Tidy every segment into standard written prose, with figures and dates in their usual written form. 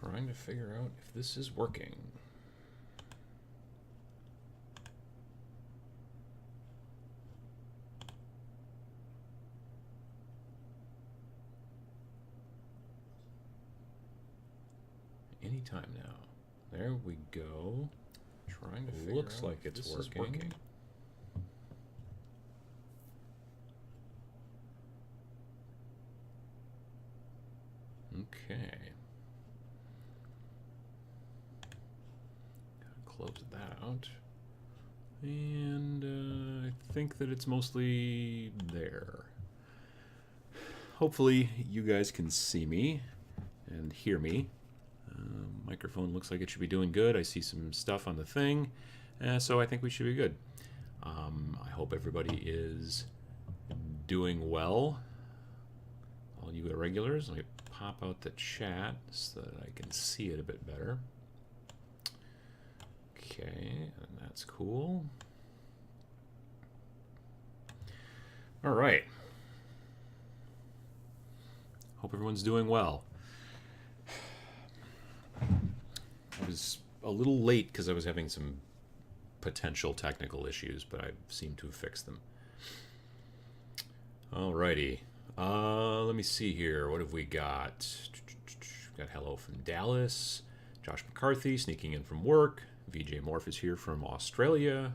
Trying to figure out if this is working. Anytime now. There we go. Trying to figure Looks out like if it's this is working. working. Okay. Gotta close that out. And I think that it's mostly there. Hopefully you guys can see me and hear me. Microphone looks like it should be doing good. I see some stuff on the thing, so I think we should be good. I hope everybody is doing well. All you irregulars, let me pop out the chat so that I can see it a bit better. Okay, and that's cool. All right. Hope everyone's doing well. I was a little late because I was having some potential technical issues, but I seem to have fixed them. Alrighty. Let me see here. What have we got? Got hello from Dallas. Josh McCarthy sneaking in from work. VJ Morph is here from Australia.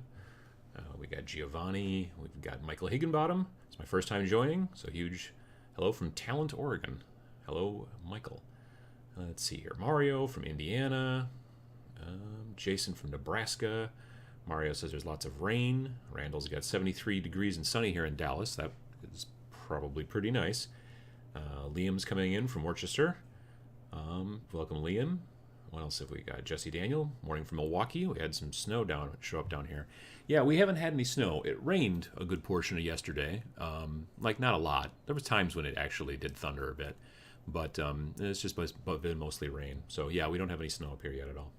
We got Giovanni. We've got Michael Higginbottom. It's my first time joining, so huge hello from Talent, Oregon. Hello, Michael. Let's see here. Mario from Indiana. Jason from Nebraska. Mario says there's lots of rain. Randall's got 73 degrees and sunny here in Dallas. That is probably pretty nice. Liam's coming in from Worcester. Welcome, Liam. What else have we got? Jesse Daniel, morning from Milwaukee. We had some snow show up down here. Yeah, we haven't had any snow. It rained a good portion of yesterday. Like, not a lot. There was times when it actually did thunder a bit. But it's just been mostly rain. So, yeah, we don't have any snow up here yet at all.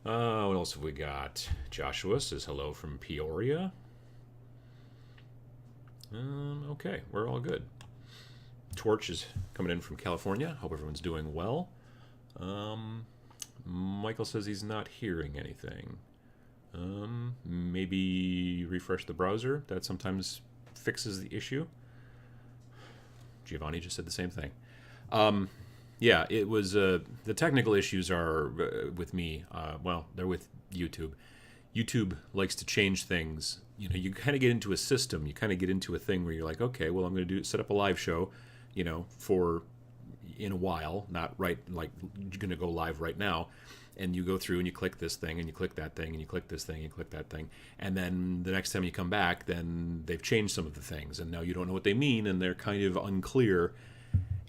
What else have we got? Joshua says hello from Peoria. Okay, we're all good. Torch is coming in from California. Hope everyone's doing well. Michael says he's not hearing anything. Maybe refresh the browser. That sometimes fixes the issue. Giovanni just said the same thing. Yeah, it was the technical issues are with me. Well, they're with YouTube. YouTube likes to change things. You know, you kind of get into a system. You kind of get into a thing where you're like, okay, well, I'm going to set up a live show, you know, for in a while, not right like you're going to go live right now. And you go through and you click this thing and you click that thing and you click this thing and you click that thing. And then the next time you come back, then they've changed some of the things. And now you don't know what they mean and they're kind of unclear.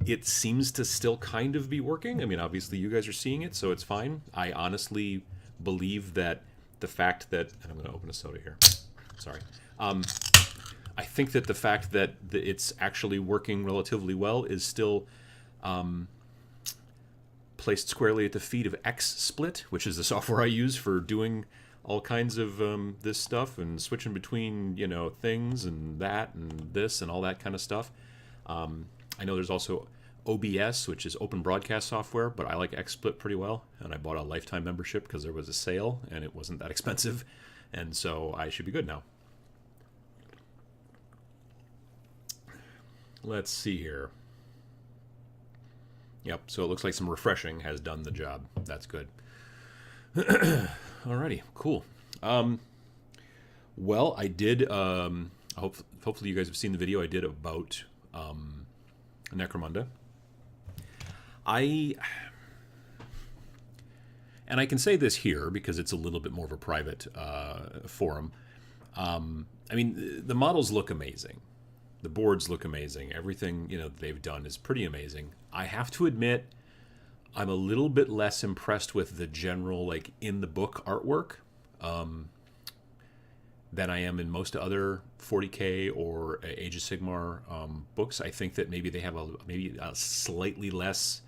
It seems to still kind of be working. I mean, obviously you guys are seeing it, so it's fine. I honestly believe that the fact that... And I'm going to open a soda here. Sorry. I think that the fact that it's actually working relatively well is still... placed squarely at the feet of XSplit, which is the software I use for doing all kinds of this stuff and switching between, you know, things and that and this and all that kind of stuff. I know there's also OBS, which is open broadcast software, but I like XSplit pretty well, and I bought a lifetime membership because there was a sale and it wasn't that expensive, and so I should be good now. Let's see here. Yep, so it looks like some refreshing has done the job. That's good. Alrighty, cool. Well, I did, hopefully you guys have seen the video I did about Necromunda. And I can say this here because it's a little bit more of a private forum. I mean, the models look amazing. The boards look amazing. Everything, you know, they've done is pretty amazing. I have to admit, I'm a little bit less impressed with the general, like, in the book artwork than I am in most other 40K or Age of Sigmar books. I think that maybe they have maybe a slightly less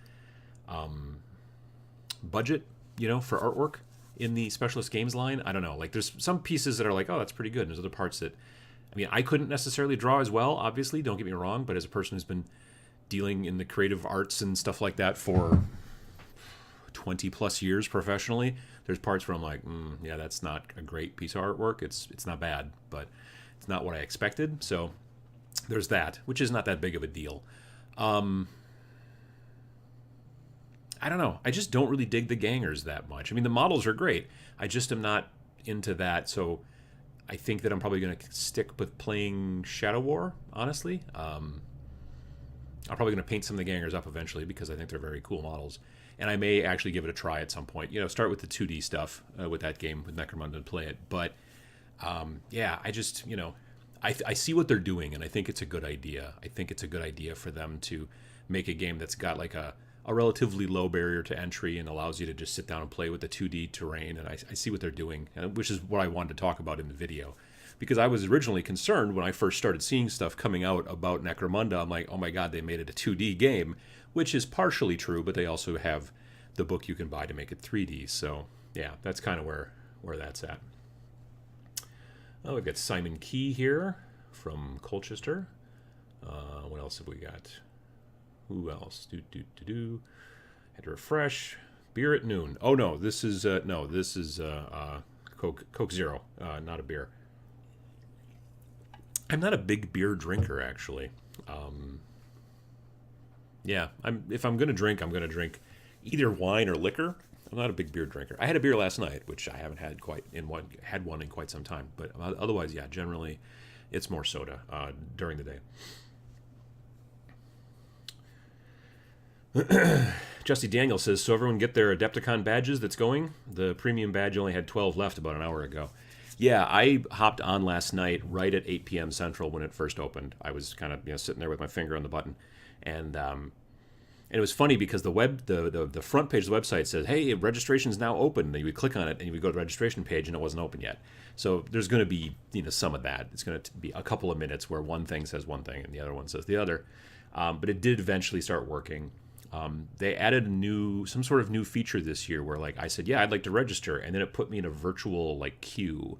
budget, you know, for artwork in the Specialist Games line. I don't know. Like, there's some pieces that are like, oh, that's pretty good. And there's other parts that, I mean, I couldn't necessarily draw as well, obviously, don't get me wrong, but as a person who's been dealing in the creative arts and stuff like that for 20 plus years professionally, there's parts where I'm like, yeah, that's not a great piece of artwork. It's not bad, but it's not what I expected. So there's that, which is not that big of a deal. I don't know. I just don't really dig the gangers that much. I mean, the models are great. I just am not into that. So I think that I'm probably going to stick with playing Shadow War, honestly. I'm probably going to paint some of the gangers up eventually because I think they're very cool models. And I may actually give it a try at some point. Start with the 2D stuff with that game, with Necromunda, and play it. But, yeah, I just, I see what they're doing, and I think it's a good idea. I think it's a good idea for them to make a game that's got like a relatively low barrier to entry and allows you to just sit down and play with the 2D terrain. And I see what they're doing, which is what I wanted to talk about in the video. Because I was originally concerned when I first started seeing stuff coming out about Necromunda. I'm like, oh my god, they made it a 2D game, which is partially true, but they also have the book you can buy to make it 3D. So, yeah, that's kind of where that's at. Oh, we've got Simon Key here from Colchester. What else have we got? Who else? Had to refresh. Beer at noon. Oh no, this is Coke Zero, not a beer. I'm not a big beer drinker, actually. Yeah, if I'm gonna drink, I'm gonna drink either wine or liquor. I'm not a big beer drinker. I had a beer last night, which I haven't had one in quite some time. But otherwise, yeah, generally, it's more soda during the day. Justy Daniel says, so everyone get their Adepticon badges that's going? The premium badge only had 12 left about an hour ago. Yeah, I hopped on last night right at 8 p.m. Central when it first opened. I was kind of sitting there with my finger on the button. And it was funny because the front page of the website says, hey, registration's now open. And you would click on it and you would go to the registration page and it wasn't open yet. So there's going to be some of that. It's going to be a couple of minutes where one thing says one thing and the other one says the other. But it did eventually start working. They added some sort of new feature this year where, like, I said, yeah, I'd like to register, and then it put me in a virtual queue,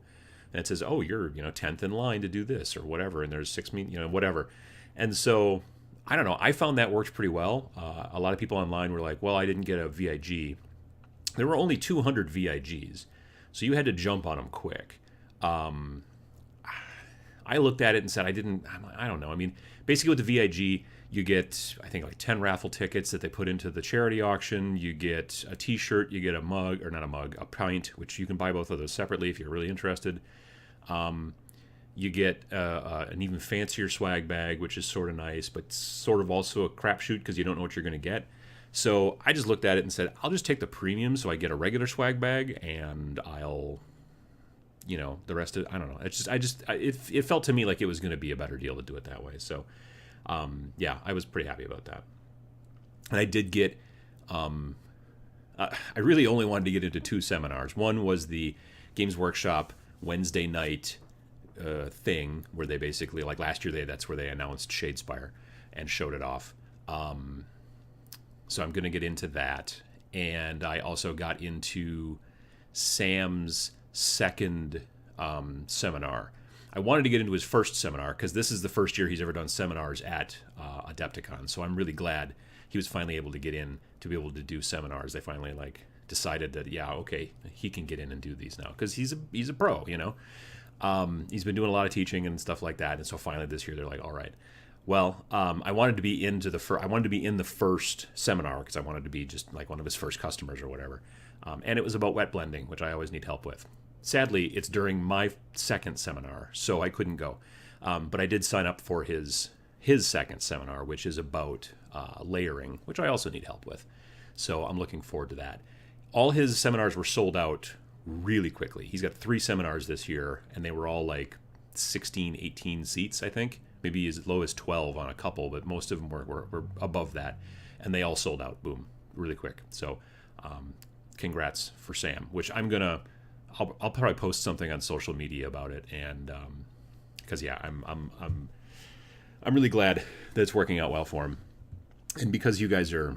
and it says, oh, you're 10th in line to do this or whatever, and there's 6 whatever, and so I don't know. I found that worked pretty well. A lot of people online were like, well, I didn't get a VIG. There were only 200 VIGs, so you had to jump on them quick. I looked at it and said I don't know. I mean, basically with the VIG, you get, I think, 10 raffle tickets that they put into the charity auction. You get a T-shirt. You get a mug, or not a mug, a pint, which you can buy both of those separately if you're really interested. You get an even fancier swag bag, which is sort of nice, but sort of also a crapshoot because you don't know what you're going to get. So I just looked at it and said, I'll just take the premium so I get a regular swag bag, and I'll, the rest of it, I don't know. It felt to me like it was going to be a better deal to do it that way. So, yeah, I was pretty happy about that. And I did get, I really only wanted to get into 2 seminars. One was the Games Workshop Wednesday night thing where they basically, like last year, that's where they announced Shadespire and showed it off. So I'm going to get into that. And I also got into Sam's second seminar. I wanted to get into his first seminar because this is the first year he's ever done seminars at Adepticon. So I'm really glad he was finally able to get in to be able to do seminars. They finally decided that, yeah, okay, he can get in and do these now because he's a pro, He's been doing a lot of teaching and stuff like that. And so finally this year they're like, all right. Well, I wanted to be in the first seminar because I wanted to be just like one of his first customers or whatever. And it was about wet blending, which I always need help with. Sadly, it's during my second seminar, so I couldn't go. But I did sign up for his second seminar, which is about layering, which I also need help with. So I'm looking forward to that. All his seminars were sold out really quickly. He's got 3 seminars this year, and they were all 16, 18 seats, I think. Maybe as low as 12 on a couple, but most of them were above that. And they all sold out, boom, really quick. So congrats for Sam, which I'll probably post something on social media about it, and because yeah, I'm really glad that it's working out well for him, and because you guys are,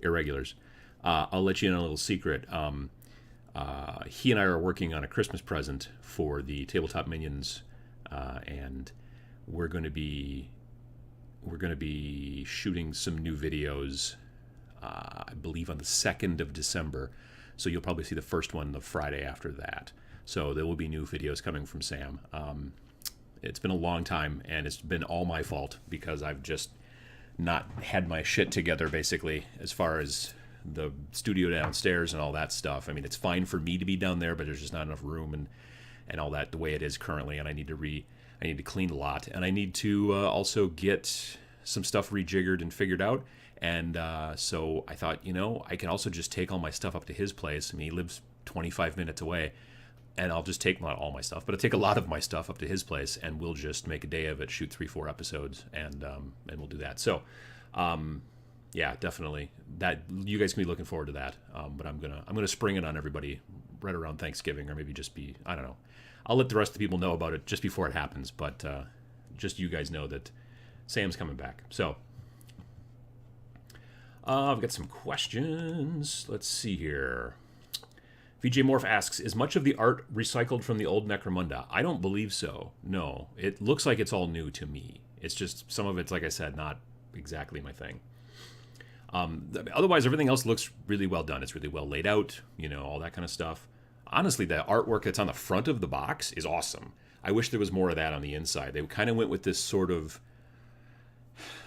irregulars, I'll let you in on a little secret. He and I are working on a Christmas present for the Tabletop Minions, and we're going to be we're going to be shooting some new videos, I believe on the 2nd of December. So you'll probably see the first one the Friday after that. So there will be new videos coming from Sam. It's been a long time, and it's been all my fault because I've just not had my shit together, basically, as far as the studio downstairs and all that stuff. I mean, it's fine for me to be down there, but there's just not enough room and all that the way it is currently, and I need to clean a lot, and I need to also get some stuff rejiggered and figured out. And so I thought, I can also just take all my stuff up to his place. I mean, he lives 25 minutes away, and I'll just take not all my stuff, but I'll take a lot of my stuff up to his place, and we'll just make a day of it, shoot 3-4 episodes, and we'll do that. So, yeah, definitely. That you guys can be looking forward to that. But I'm gonna spring it on everybody right around Thanksgiving, or maybe just be, I don't know. I'll let the rest of the people know about it just before it happens, but just you guys know that Sam's coming back. So I've got some questions. Let's see here. VJ Morph asks, is much of the art recycled from the old Necromunda? I don't believe so. No. It looks like it's all new to me. It's just some of it's, like I said, not exactly my thing. Otherwise, everything else looks really well done. It's really well laid out, all that kind of stuff. Honestly, the artwork that's on the front of the box is awesome. I wish there was more of that on the inside. They kind of went with this sort of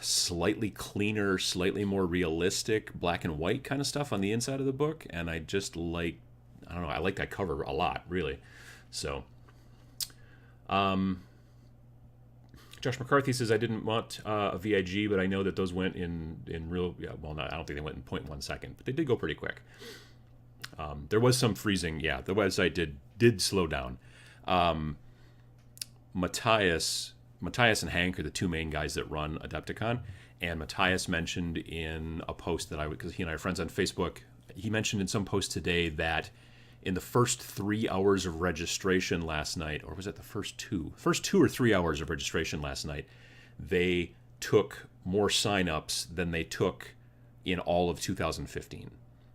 slightly cleaner, slightly more realistic black and white kind of stuff on the inside of the book, and I just like, I don't know, I like that cover a lot, really. So, Josh McCarthy says, I didn't want a VIG, but I know that those went in real, I don't think they went in 0.1 second, but they did go pretty quick. There was some freezing. Yeah, the website did slow down. Matthias and Hank are the two main guys that run Adepticon, and Matthias mentioned in a post that because he and I are friends on Facebook, he mentioned in some post today that in the first 3 hours of registration last night, or was it the first 2 or 3 hours of registration last night, they took more signups than they took in all of 2015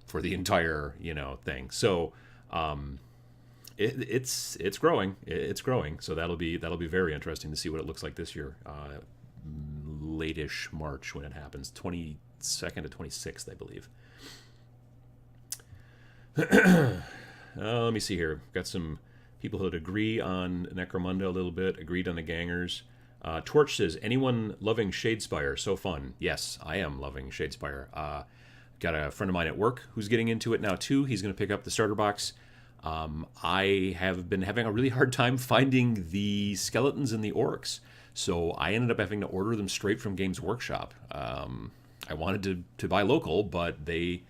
for the entire, thing. So it's growing. It's growing. So that'll be very interesting to see what it looks like this year. Late-ish March when it happens, 22nd to 26th, I believe. Let me see here. Got some people that agree on Necromunda a little bit, agreed on the Gangers. Torch says, anyone loving Shadespire? So fun. Yes, I am loving Shadespire. Got a friend of mine at work who's getting into it now too. He's going to pick up the starter box. I have been having a really hard time finding the skeletons and the orcs, so I ended up having to order them straight from Games Workshop. I wanted to buy local, but they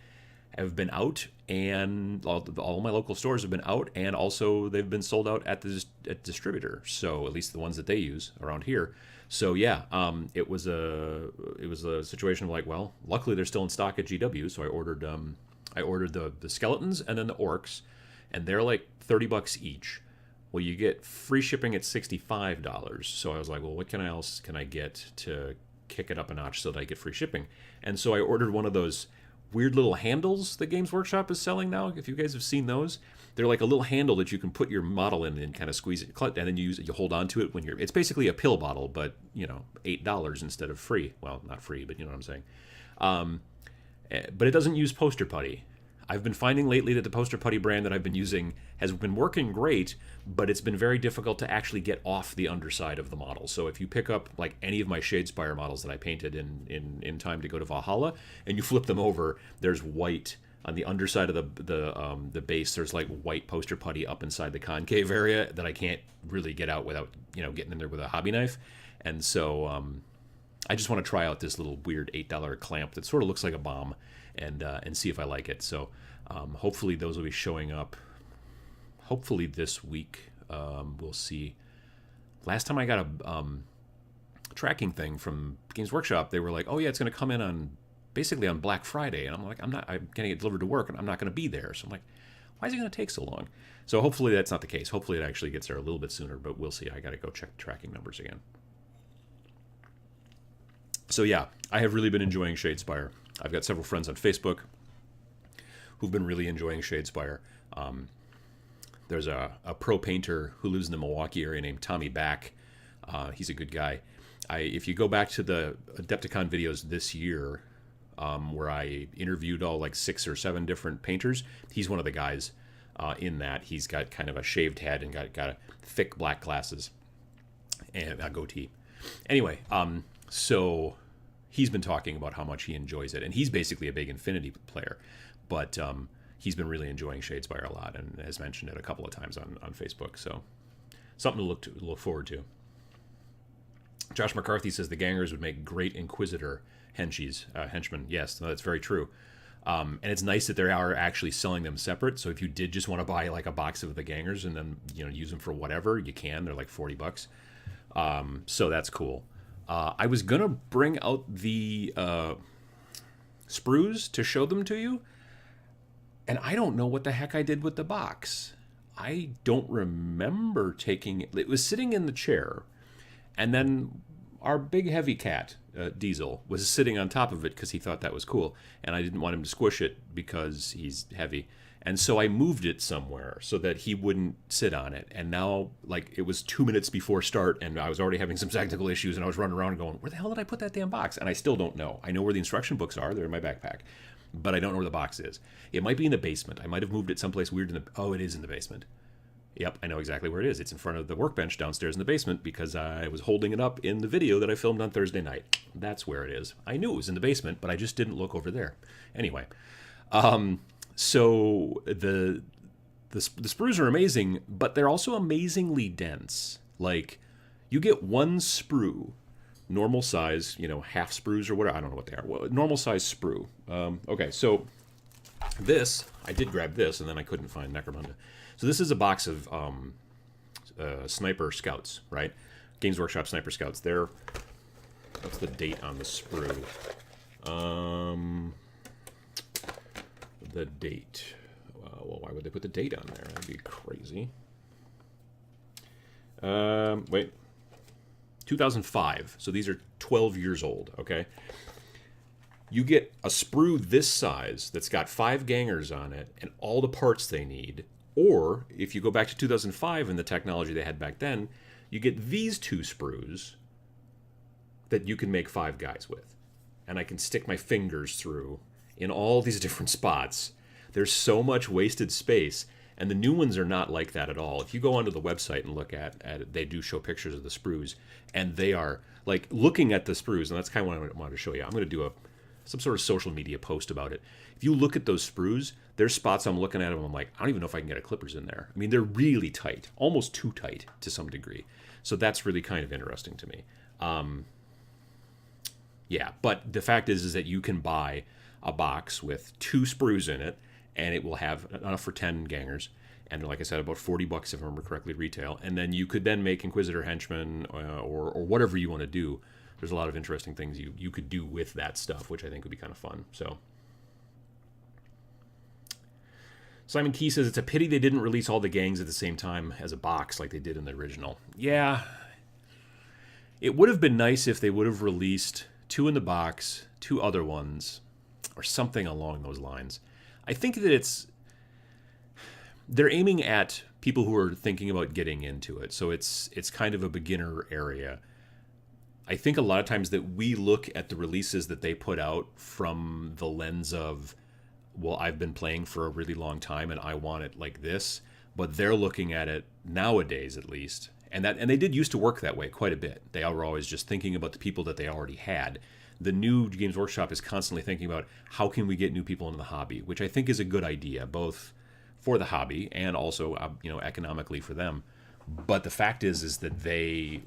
have been out, and all my local stores have been out, and also they've been sold out at the distributor. So at least the ones that they use around here. So yeah, it was a situation of like, well, luckily they're still in stock at GW, so I ordered the skeletons and then the orcs, and they're like $30 each. Well, you get free shipping at $65. So I was like, well, what else can I get to kick it up a notch so that I get free shipping? And so I ordered one of those weird little handles that Games Workshop is selling now. If you guys have seen those, they're like a little handle that you can put your model in and kind of squeeze it, and then you hold on to it when it's basically a pill bottle, but $8 instead of free. Well, not free, but you know what I'm saying. But it doesn't use poster putty. I've been finding lately that the poster putty brand that I've been using has been working great, but it's been very difficult to actually get off the underside of the model. So if you pick up like any of my Shadespire models that I painted in time to go to Valhalla, and you flip them over, there's white on the underside of the base. There's like white poster putty up inside the concave area that I can't really get out without getting in there with a hobby knife. And so I just want to try out this little weird $8 clamp that sort of looks like a bomb, and see if I like it. So hopefully those will be showing up hopefully this week. We'll see. Last time I got a tracking thing from Games Workshop, they were like, oh yeah, it's going to come in on basically on Black Friday, and I'm like, I'm going to get delivered to work, and I'm not going to be there. So I'm like, why is it going to take so long? So hopefully that's not the case. Hopefully it actually gets there a little bit sooner, but we'll see. I got to go check the tracking numbers again. So yeah, I have really been enjoying Shadespire. I've got several friends on Facebook who've been really enjoying Shadespire. There's a pro painter who lives in the Milwaukee area named Tommy Back. He's a good guy. if you go back to the Adepticon videos this year, where I interviewed all like 6 or 7 different painters, he's one of the guys in that. He's got kind of a shaved head and got thick black glasses and a goatee. Anyway, so he's been talking about how much he enjoys it, and he's basically a big Infinity player, but he's been really enjoying Shadespire a lot and has mentioned it a couple of times on Facebook. So something to look forward to. Josh McCarthy says the gangers would make great Inquisitor henchmen. Yes, no, that's very true. And it's nice that they are actually selling them separate. So if you did just want to buy like a box of the gangers and then use them for whatever, you can. They're like $40. So that's cool. I was gonna bring out the sprues to show them to you, and I don't know what the heck I did with the box. I don't remember taking it. It was sitting in the chair, and then our big heavy cat, Diesel, was sitting on top of it because he thought that was cool, and I didn't want him to squish it because he's heavy. And so I moved it somewhere so that he wouldn't sit on it. And now, like, it was 2 minutes before start, and I was already having some technical issues, and I was running around going, where the hell did I put that damn box? And I still don't know. I know where the instruction books are. They're in my backpack. But I don't know where the box is. It might be in the basement. I might have moved it someplace weird in the... Oh, it is in the basement. Yep, I know exactly where it is. It's in front of the workbench downstairs in the basement because I was holding it up in the video that I filmed on Thursday night. That's where it is. I knew it was in the basement, but I just didn't look over there. Anyway, so the sprues are amazing, but they're also amazingly dense. Like, you get one sprue, normal size, half sprues or whatever. I don't know what they are. Well, normal size sprue. Okay, so this, I did grab this, and then I couldn't find Necromunda. So this is a box of Sniper Scouts, right? Games Workshop Sniper Scouts. What's the date on the sprue? The date. Well, why would they put the date on there? That'd be crazy. Wait. 2005. So these are 12 years old, okay? You get a sprue this size that's got 5 gangers on it and all the parts they need. Or, if you go back to 2005 and the technology they had back then, you get these 2 sprues that you can make 5 guys with. And I can stick my fingers through in all these different spots. There's so much wasted space, and the new ones are not like that at all. If you go onto the website and look at it, they do show pictures of the sprues, and they are, like, looking at the sprues, and that's kind of what I wanted to show you. I'm going to do some sort of social media post about it. If you look at those sprues, there's spots I'm looking at them, I'm like, I don't even know if I can get a clippers in there. I mean, they're really tight, almost too tight to some degree. So that's really kind of interesting to me. Yeah, but the fact is that you can buy a box with 2 sprues in it, and it will have enough for 10 gangers. And like I said, about $40 if I remember correctly retail. And then you could then make Inquisitor henchmen or whatever you want to do. There's a lot of interesting things you could do with that stuff, which I think would be kind of fun. So Simon Key says, it's a pity they didn't release all the gangs at the same time as a box like they did in the original. Yeah. It would have been nice if they would have released 2 in the box, 2 other ones, or something along those lines. I think that they're aiming at people who are thinking about getting into it. So it's kind of a beginner area. I think a lot of times that we look at the releases that they put out from the lens of, well, I've been playing for a really long time and I want it like this, but they're looking at it nowadays at least. And they did used to work that way quite a bit. They were always just thinking about the people that they already had. The new Games Workshop is constantly thinking about how can we get new people into the hobby, which I think is a good idea, both for the hobby and also economically for them. But the fact is that they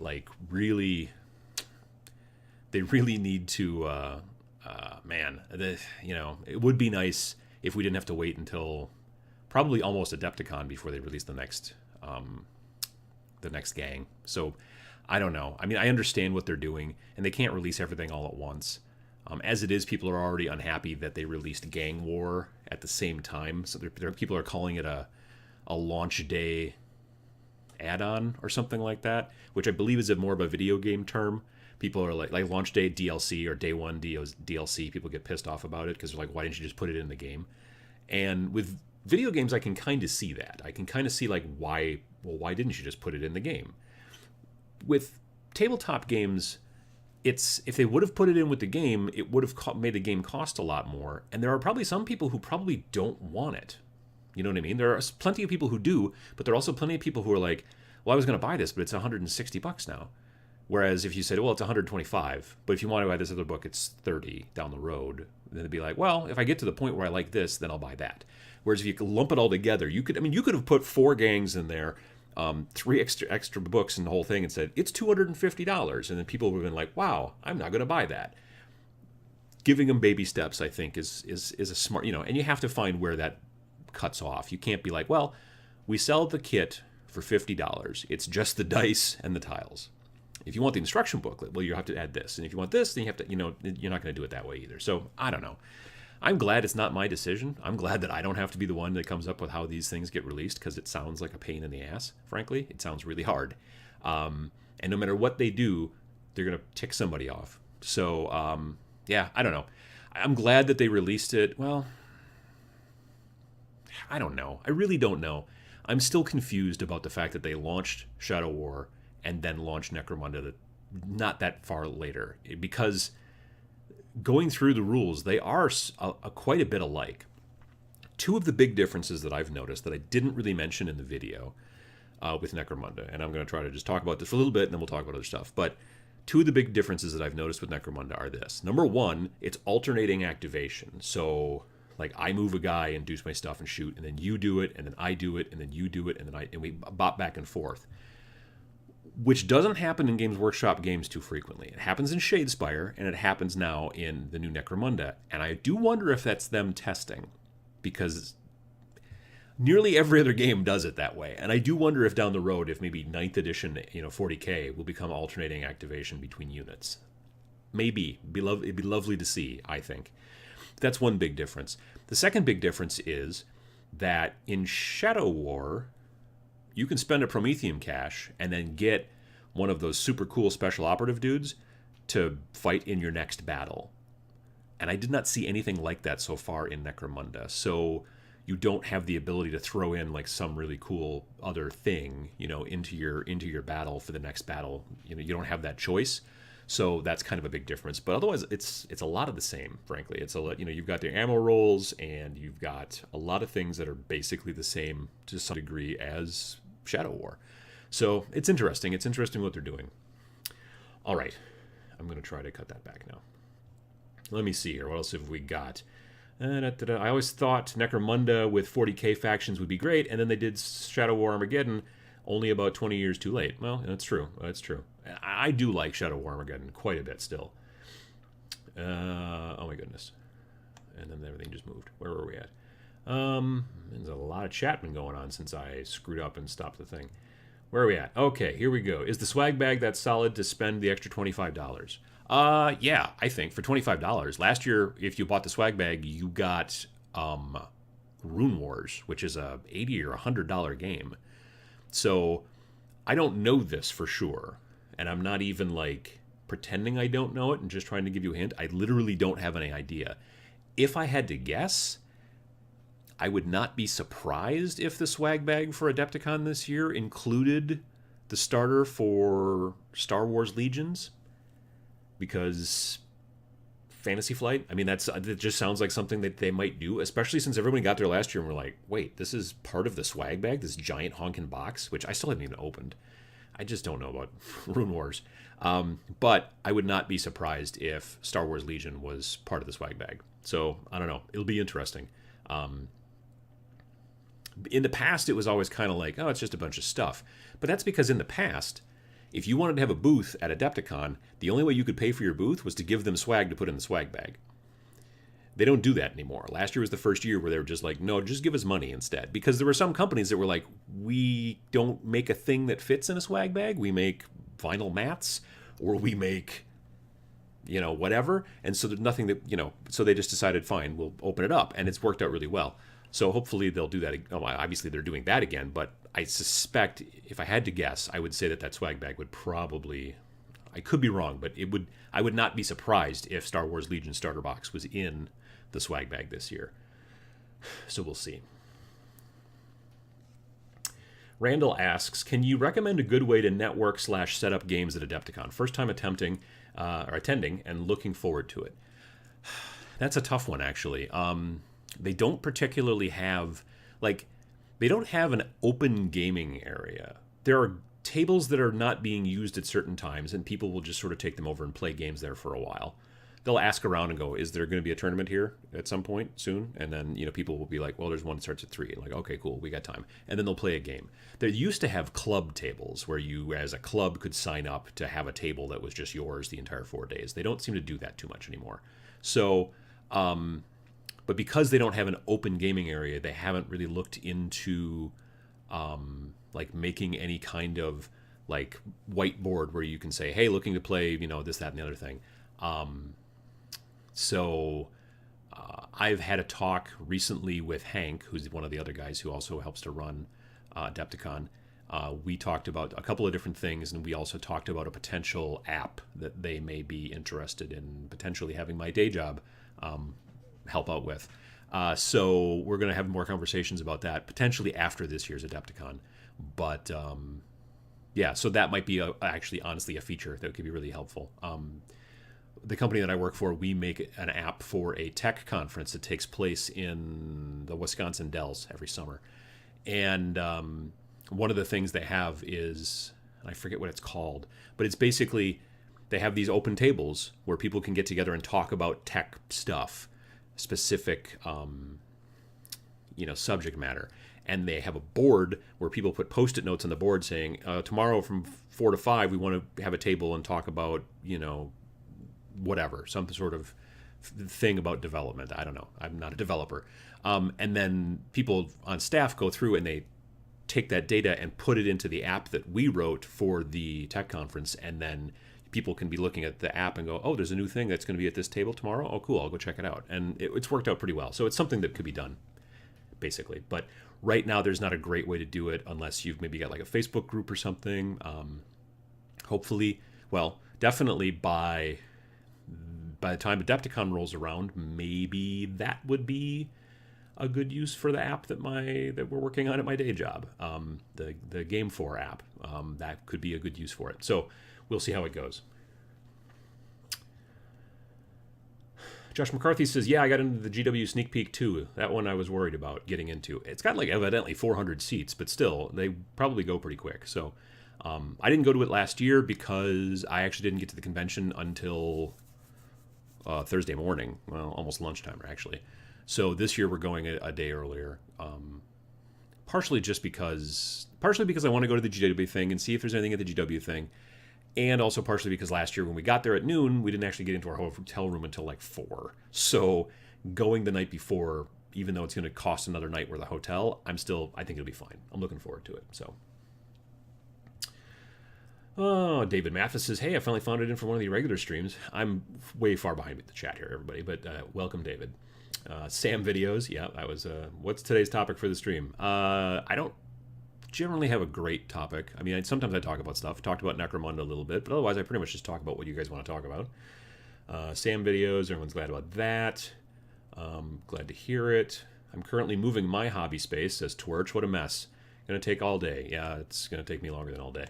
really need to it would be nice if we didn't have to wait until probably almost Adepticon before they release the next gang. So I don't know. I mean, I understand what they're doing, and they can't release everything all at once. As it is, people are already unhappy that they released Gang War at the same time. So people are calling it a launch day add-on or something like that, which I believe is more of a video game term. People are like launch day DLC or day one DLC. People get pissed off about it because they're like, why didn't you just put it in the game? And with video games, I can kind of see that. I can kind of see like why didn't you just put it in the game? With tabletop games, it's if they would have put it in with the game, it would have made the game cost a lot more. And there are probably some people who probably don't want it. You know what I mean? There are plenty of people who do, but there are also plenty of people who are like, well, I was going to buy this, but it's $160 now. Whereas if you said, well, it's 125, but if you want to buy this other book, it's 30 down the road, then it'd be like, well, if I get to the point where I like this, then I'll buy that. Whereas if you could lump it all together, you could have put 4 gangs in there, 3 extra books in the whole thing and said, it's $250. And then people would have been like, wow, I'm not going to buy that. Giving them baby steps, I think, is a smart, and you have to find where that cuts off. You can't be like, well, we sell the kit for $50. It's just the dice and the tiles. If you want the instruction booklet, well, you have to add this. And if you want this, then you have to, you're not going to do it that way either. So I don't know. I'm glad it's not my decision. I'm glad that I don't have to be the one that comes up with how these things get released, because it sounds like a pain in the ass, frankly. It sounds really hard. And no matter what they do, they're going to tick somebody off. So, yeah, I don't know. I'm glad that they released it. Well, I don't know. I really don't know. I'm still confused about the fact that they launched Shadow War and then launched Necromunda not that far later. Because going through the rules, they are quite a bit alike. 2 of the big differences that I've noticed that I didn't really mention in the video with Necromunda, and I'm going to try to just talk about this for a little bit, and then we'll talk about other stuff. But 2 of the big differences that I've noticed with Necromunda are this. Number 1, it's alternating activation. So, like, I move a guy and do my stuff and shoot, and then you do it, and then I do it, and then you do it, and we bop back and forth. Which doesn't happen in Games Workshop games too frequently. It happens in Shadespire, and it happens now in the new Necromunda. And I do wonder if that's them testing, because nearly every other game does it that way. And I do wonder if down the road, if maybe 9th edition, 40K will become alternating activation between units. Maybe. It'd be lovely to see, I think. That's one big difference. The second big difference is that in Shadow War, you can spend a Prometheum cache and then get one of those super cool special operative dudes to fight in your next battle. And I did not see anything like that so far in Necromunda. So you don't have the ability to throw in like some really cool other thing, into your battle for the next battle. You don't have that choice. So that's kind of a big difference. But otherwise, it's a lot of the same, frankly. It's you've got the ammo rolls, and you've got a lot of things that are basically the same to some degree as Shadow War. So it's interesting. It's interesting what they're doing. All right. I'm going to try to cut that back now. Let me see here. What else have we got? I always thought Necromunda with 40k factions would be great, and then they did Shadow War Armageddon only about 20 years too late. Well, that's true. That's true. I do like Shadow War Armageddon quite a bit still. Oh my goodness. And then everything just moved. Where were we at? There's a lot of chat been going on since I screwed up and stopped the thing. Where are we at? Okay, here we go. Is the swag bag that solid to spend the extra $25? Yeah, I think for $25. Last year, if you bought the swag bag, you got Rune Wars, which is a $80 or $100 game. So I don't know this for sure, and I'm not even like pretending I don't know it and just trying to give you a hint. I literally don't have any idea. If I had to guess, I would not be surprised if the swag bag for Adepticon this year included the starter for Star Wars Legions, because Fantasy Flight, I mean, that just sounds like something that they might do, especially since everybody got there last year and were like, wait, this is part of the swag bag, this giant honking box, which I still haven't even opened. I just don't know about Rune Wars. But I would not be surprised if Star Wars Legion was part of the swag bag. So, I don't know. It'll be interesting. In the past, it was always kind of like, oh, it's just a bunch of stuff. But that's because in the past, if you wanted to have a booth at Adepticon, the only way you could pay for your booth was to give them swag to put in the swag bag. They don't do that anymore. Last year was the first year where they were just like, no, just give us money instead. Because there were some companies that were like, we don't make a thing that fits in a swag bag. We make vinyl mats, or we make, whatever. And so there's nothing that, so they just decided, fine, we'll open it up. And it's worked out really well. So hopefully they'll do that. Oh, obviously they're doing that again, but I suspect, if I had to guess, I would say that swag bag would probably, I could be wrong, but I would not be surprised if Star Wars Legion starter box was in the swag bag this year. So we'll see. Randall asks, can you recommend a good way to network /set up games at Adepticon? First time attempting. or attending and looking forward to it. That's a tough one, actually. They don't particularly have, like, they don't have an open gaming area. There are tables that are not being used at certain times, and people will just sort of take them over and play games there for a while. They'll ask around and go, is there going to be a tournament here at some point soon? And then, people will be like, well, there's one that starts at 3. Like, okay, cool, we got time. And then they'll play a game. They used to have club tables where you, as a club, could sign up to have a table that was just yours the entire 4 days. They don't seem to do that too much anymore. So, but because they don't have an open gaming area, they haven't really looked into, like, making any kind of, like, whiteboard where you can say, hey, looking to play, this, that, and the other thing. So I've had a talk recently with Hank, who's one of the other guys who also helps to run Adepticon. We talked about a couple of different things, and we also talked about a potential app that they may be interested in potentially having my day job help out with. So we're going to have more conversations about that potentially after this year's Adepticon. But yeah, so that might be actually, honestly, a feature that could be really helpful. The company that I work for, we make an app for a tech conference that takes place in the Wisconsin Dells every summer. And one of the things they have is, I forget what it's called, but it's basically, they have these open tables where people can get together and talk about tech stuff, specific, subject matter. And they have a board where people put Post-it notes on the board saying, tomorrow from 4 to 5, we want to have a table and talk about, whatever, some sort of thing about development. I don't know. I'm not a developer. And then people on staff go through and they take that data and put it into the app that we wrote for the tech conference. And then people can be looking at the app and go, oh, there's a new thing that's going to be at this table tomorrow. Oh, cool. I'll go check it out. And it's worked out pretty well. So it's something that could be done, basically. But right now, there's not a great way to do it unless you've maybe got like a Facebook group or something. Hopefully, well, definitely by the time Adepticon rolls around, maybe that would be a good use for the app that we're working on at my day job. The Game 4 app. That could be a good use for it. So we'll see how it goes. Josh McCarthy says, yeah, I got into the GW Sneak Peek too. That one I was worried about getting into. It's got like evidently 400 seats, but still, they probably go pretty quick. So I didn't go to it last year because I actually didn't get to the convention until Thursday morning. Well, almost lunchtime, actually. So this year we're going a day earlier. Partially because I want to go to the GW thing and see if there's anything at the GW thing. And also partially because last year when we got there at noon, we didn't actually get into our hotel room until like 4. So going the night before, even though it's going to cost another night worth of hotel, I think it'll be fine. I'm looking forward to it. So, oh, David Mathis says, hey, I finally found it in from one of the regular streams. I'm way far behind with the chat here, everybody, but welcome, David. Sam Videos, yeah, that was, what's today's topic for the stream? I don't generally have a great topic. I mean, sometimes I talk about stuff. Talked about Necromunda a little bit, but otherwise I pretty much just talk about what you guys want to talk about. Sam Videos, everyone's glad about that. Glad to hear it. I'm currently moving my hobby space, says Twerch. What a mess. Gonna take all day. Yeah, it's gonna take me longer than all day.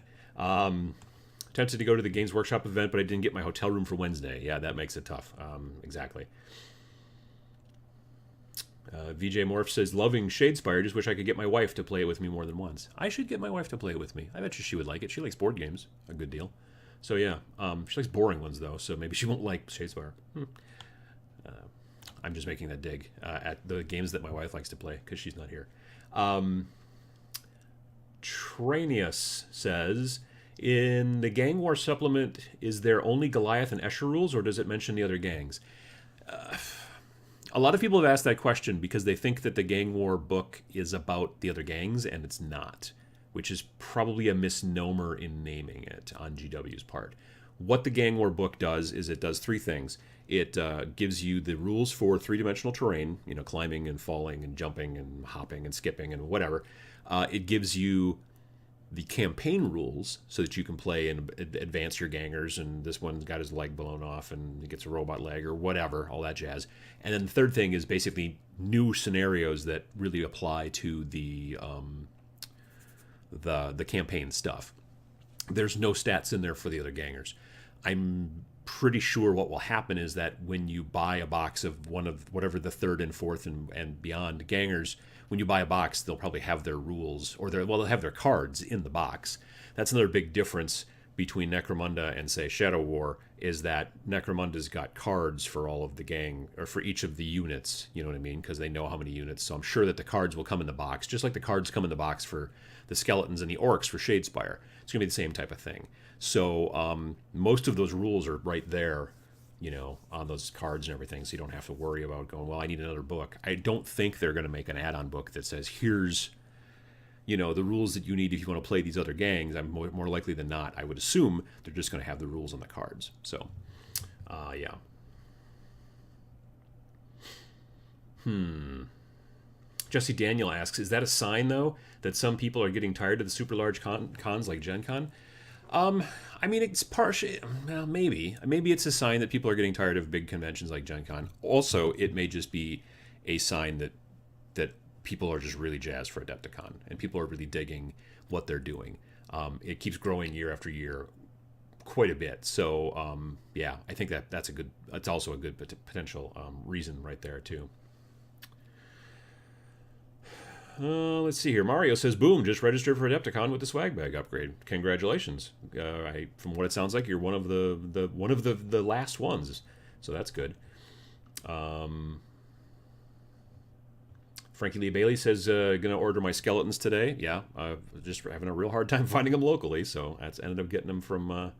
Tempted to go to the Games Workshop event, but I didn't get my hotel room for Wednesday. Yeah, that makes it tough. Exactly. VJ Morph says, loving Shadespire, just wish I could get my wife to play it with me more than once. I should get my wife to play it with me. I bet you she would like it. She likes board games a good deal. So yeah, she likes boring ones though, so maybe she won't like Shadespire. I'm just making that dig at the games that my wife likes to play because she's not here. Tranius says, in the Gang War supplement, is there only Goliath and Escher rules, or does it mention the other gangs? A lot of people have asked that question because they think that the Gang War book is about the other gangs, and it's not, which is probably a misnomer in naming it on GW's part. What the Gang War book does is it does 3 things. It gives you the rules for 3-dimensional terrain, climbing and falling and jumping and hopping and skipping and whatever. It gives you the campaign rules so that you can play and advance your gangers, and this one's got his leg blown off and he gets a robot leg or whatever, all that jazz. And then the third thing is basically new scenarios that really apply to the campaign stuff. There's no stats in there for the other gangers. I'm pretty sure what will happen is that when you buy a box of one of whatever the third and fourth and beyond gangers, when you buy a box, they'll probably have their rules, or they'll have their cards in the box. That's another big difference between Necromunda and, say, Shadow War, is that Necromunda's got cards for all of the gang, or for each of the units, you know what I mean? Because they know how many units. So I'm sure that the cards will come in the box, just like the cards come in the box for the skeletons and the orcs for Shadespire. It's going to be the same type of thing. So most of those rules are right there, on those cards and everything, so you don't have to worry about going, well, I need another book. I don't think they're going to make an add-on book that says, here's the rules that you need if you want to play these other gangs. I'm more likely than not, I would assume they're just going to have the rules on the cards. So, yeah. Jesse Daniel asks, is that a sign, though, that some people are getting tired of the super large cons like Gen Con? I mean, it's partially, well, maybe. Maybe it's a sign that people are getting tired of big conventions like Gen Con. Also, it may just be a sign that people are just really jazzed for Adepticon, and people are really digging what they're doing. It keeps growing year after year quite a bit. So, yeah, I think that's also a good potential reason right there, too. Let's see here. Mario says, boom, just registered for Adepticon with the swag bag upgrade. Congratulations. From what it sounds like, you're one of the last ones, so that's good. Frankie Lee Bailey says, gonna order my skeletons today. Yeah, just having a real hard time finding them locally, so that's ended up getting them from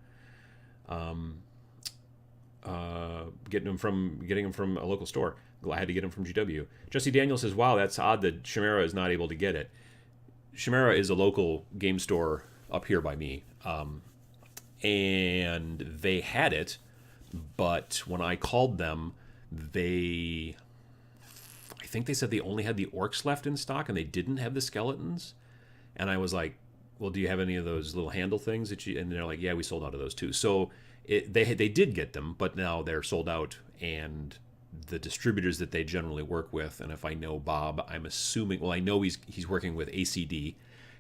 getting them from a local store. I had to get them from GW. Jesse Daniel says, wow, that's odd that Chimera is not able to get it. Chimera is a local game store up here by me, and they had it, but when I called them, I think they said they only had the orcs left in stock and they didn't have the skeletons. And I was like, well, do you have any of those little handle things that you, and they're like, yeah, we sold out of those too. So they did get them, but now they're sold out, and the distributors that they generally work with, and if I know Bob, I'm assuming, well, I know he's working with ACD,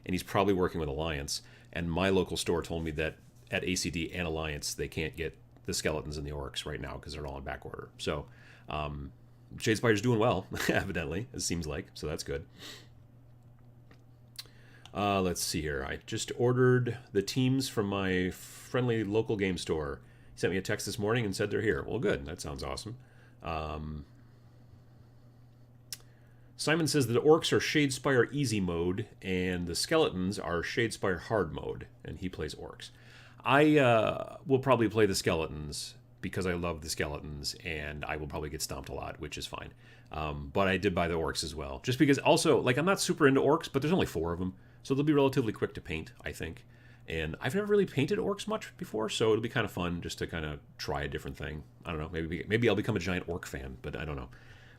and he's probably working with Alliance, and my local store told me that at ACD and Alliance, they can't get the skeletons and the orcs right now because they're all in back order. So, Shadespire's doing well, evidently, it seems like, so that's good. Let's see here. I just ordered the teams from my friendly local game store. He sent me a text this morning and said they're here. Well, good. That sounds awesome. Simon says that the orcs are Shadespire easy mode and the skeletons are Shadespire hard mode, and he plays orcs. I will probably play the skeletons because I love the skeletons, and I will probably get stomped a lot, which is fine. But I did buy the orcs as well, just because also, like, I'm not super into orcs, but there's only 4 of them, so they'll be relatively quick to paint, I think. And I've never really painted orcs much before, so it'll be kind of fun just to kind of try a different thing. I don't know, maybe I'll become a giant orc fan, but I don't know.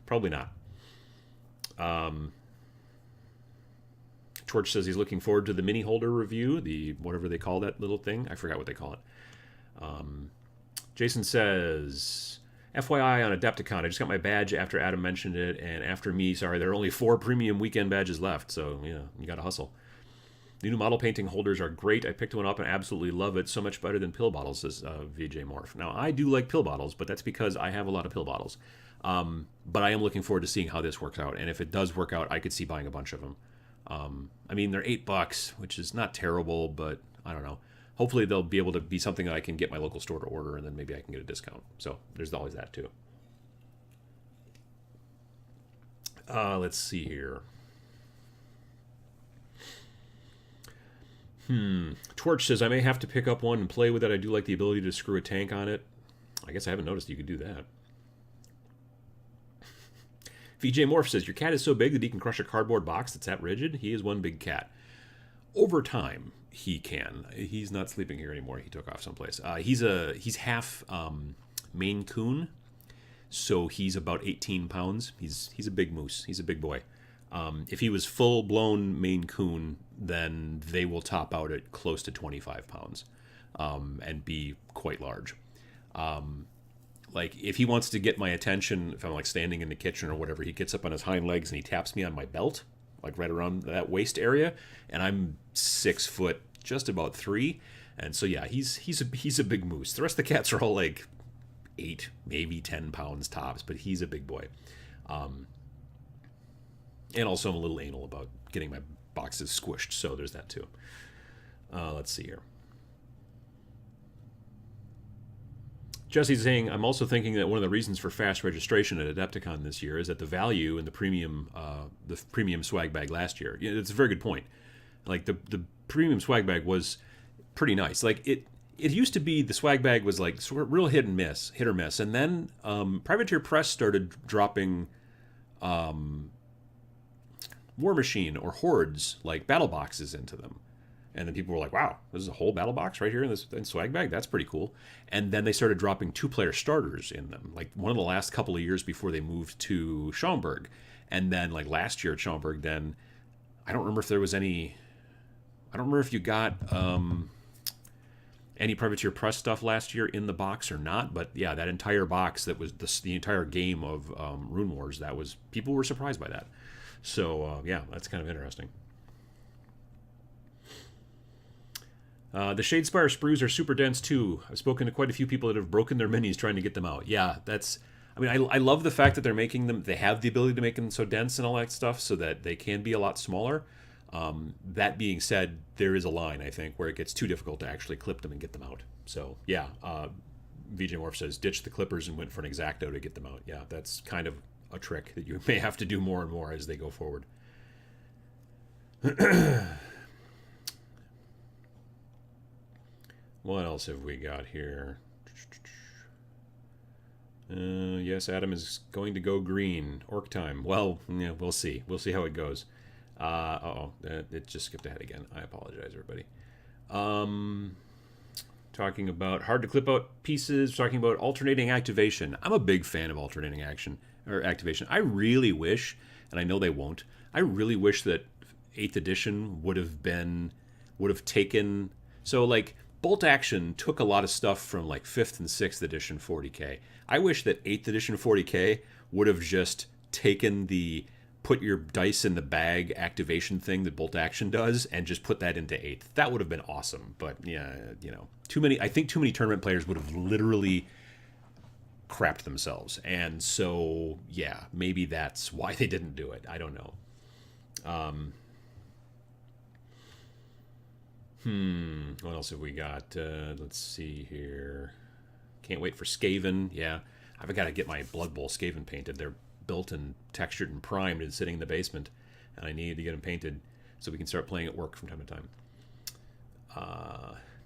Probably not. Torch says he's looking forward to the mini holder review, the whatever they call that little thing. I forgot what they call it. Jason says, FYI on Adepticon, I just got my badge after Adam mentioned it, and after me, sorry, there are only 4 premium weekend badges left, so yeah, you gotta hustle. The new model painting holders are great. I picked one up and absolutely love it. So much better than pill bottles, says VJ Morph. Now, I do like pill bottles, but that's because I have a lot of pill bottles. But I am looking forward to seeing how this works out. And if it does work out, I could see buying a bunch of them. I mean, they're $8, which is not terrible, but I don't know. Hopefully they'll be able to be something that I can get my local store to order, and then maybe I can get a discount. So there's always that, too. Let's see here. Torch says, I may have to pick up one and play with it. I do like the ability to screw a tank on it. I guess I haven't noticed you could do that. VJ Morph says, your cat is so big that he can crush a cardboard box that's that rigid. He is one big cat. Over time, he can. He's not sleeping here anymore. He took off someplace. He's half Maine Coon, so he's about 18 pounds. He's a big moose. He's a big boy. If he was full-blown Maine Coon, then they will top out at close to 25 pounds and be quite large. Like, if he wants to get my attention, if I'm, like, standing in the kitchen or whatever, he gets up on his hind legs and he taps me on my belt, like right around that waist area, and I'm 6 foot, just about 3. And so, yeah, he's a big moose. The rest of the cats are all, like, 8, maybe 10 pounds tops, but he's a big boy. And also I'm a little anal about getting my boxes squished, so there's that too. Let's see here. Jesse's saying, I'm also thinking that one of the reasons for fast registration at Adepticon this year is that the value in the premium swag bag last year. It's a very good point. Like the premium swag bag was pretty nice. Like it used to be the swag bag was like sort of real hit or miss, and then Privateer Press started dropping War Machine or Hordes like battle boxes into them. And then people were like, wow, this is a whole battle box right here in swag bag? That's pretty cool. And then they started dropping 2-player starters in them, like one of the last couple of years before they moved to Schaumburg. And then like last year at Schaumburg, then I don't remember if there was any, I don't remember if you got any Privateer Press stuff last year in the box or not. But yeah, that entire box that was the entire game of Rune Wars, that was, people were surprised by that. So yeah, that's kind of interesting. The Shadespire sprues are super dense too. I've spoken to quite a few people that have broken their minis trying to get them out. Yeah, that's, I mean, I love the fact that they're making them, they have the ability to make them so dense and all that stuff so that they can be a lot smaller. That being said, there is a line, I think, where it gets too difficult to actually clip them and get them out. So yeah, VJ Morph says, ditch the clippers and went for an X-Acto to get them out. Yeah, that's kind of a trick that you may have to do more and more as they go forward. What else have we got here? Yes, Adam is going to go green. Orc time. Well, yeah, we'll see. We'll see how it goes. It just skipped ahead again. I apologize, everybody. Talking about hard to clip out pieces. Talking about alternating activation. I'm a big fan of alternating activation. I really wish, and I know they won't, I really wish that 8th edition would have taken, so like, Bolt Action took a lot of stuff from like 5th and 6th edition 40k. I wish that 8th edition 40k would have just taken the put your dice in the bag activation thing that Bolt Action does and just put that into 8th. That would have been awesome. But yeah, you know, I think too many tournament players would have literally crapped themselves. And so, yeah, maybe that's why they didn't do it. I don't know. What else have we got? Let's see here. Can't wait for Skaven. Yeah, I've got to get my Blood Bowl Skaven painted. They're built and textured and primed and sitting in the basement, and I need to get them painted so we can start playing at work from time to time.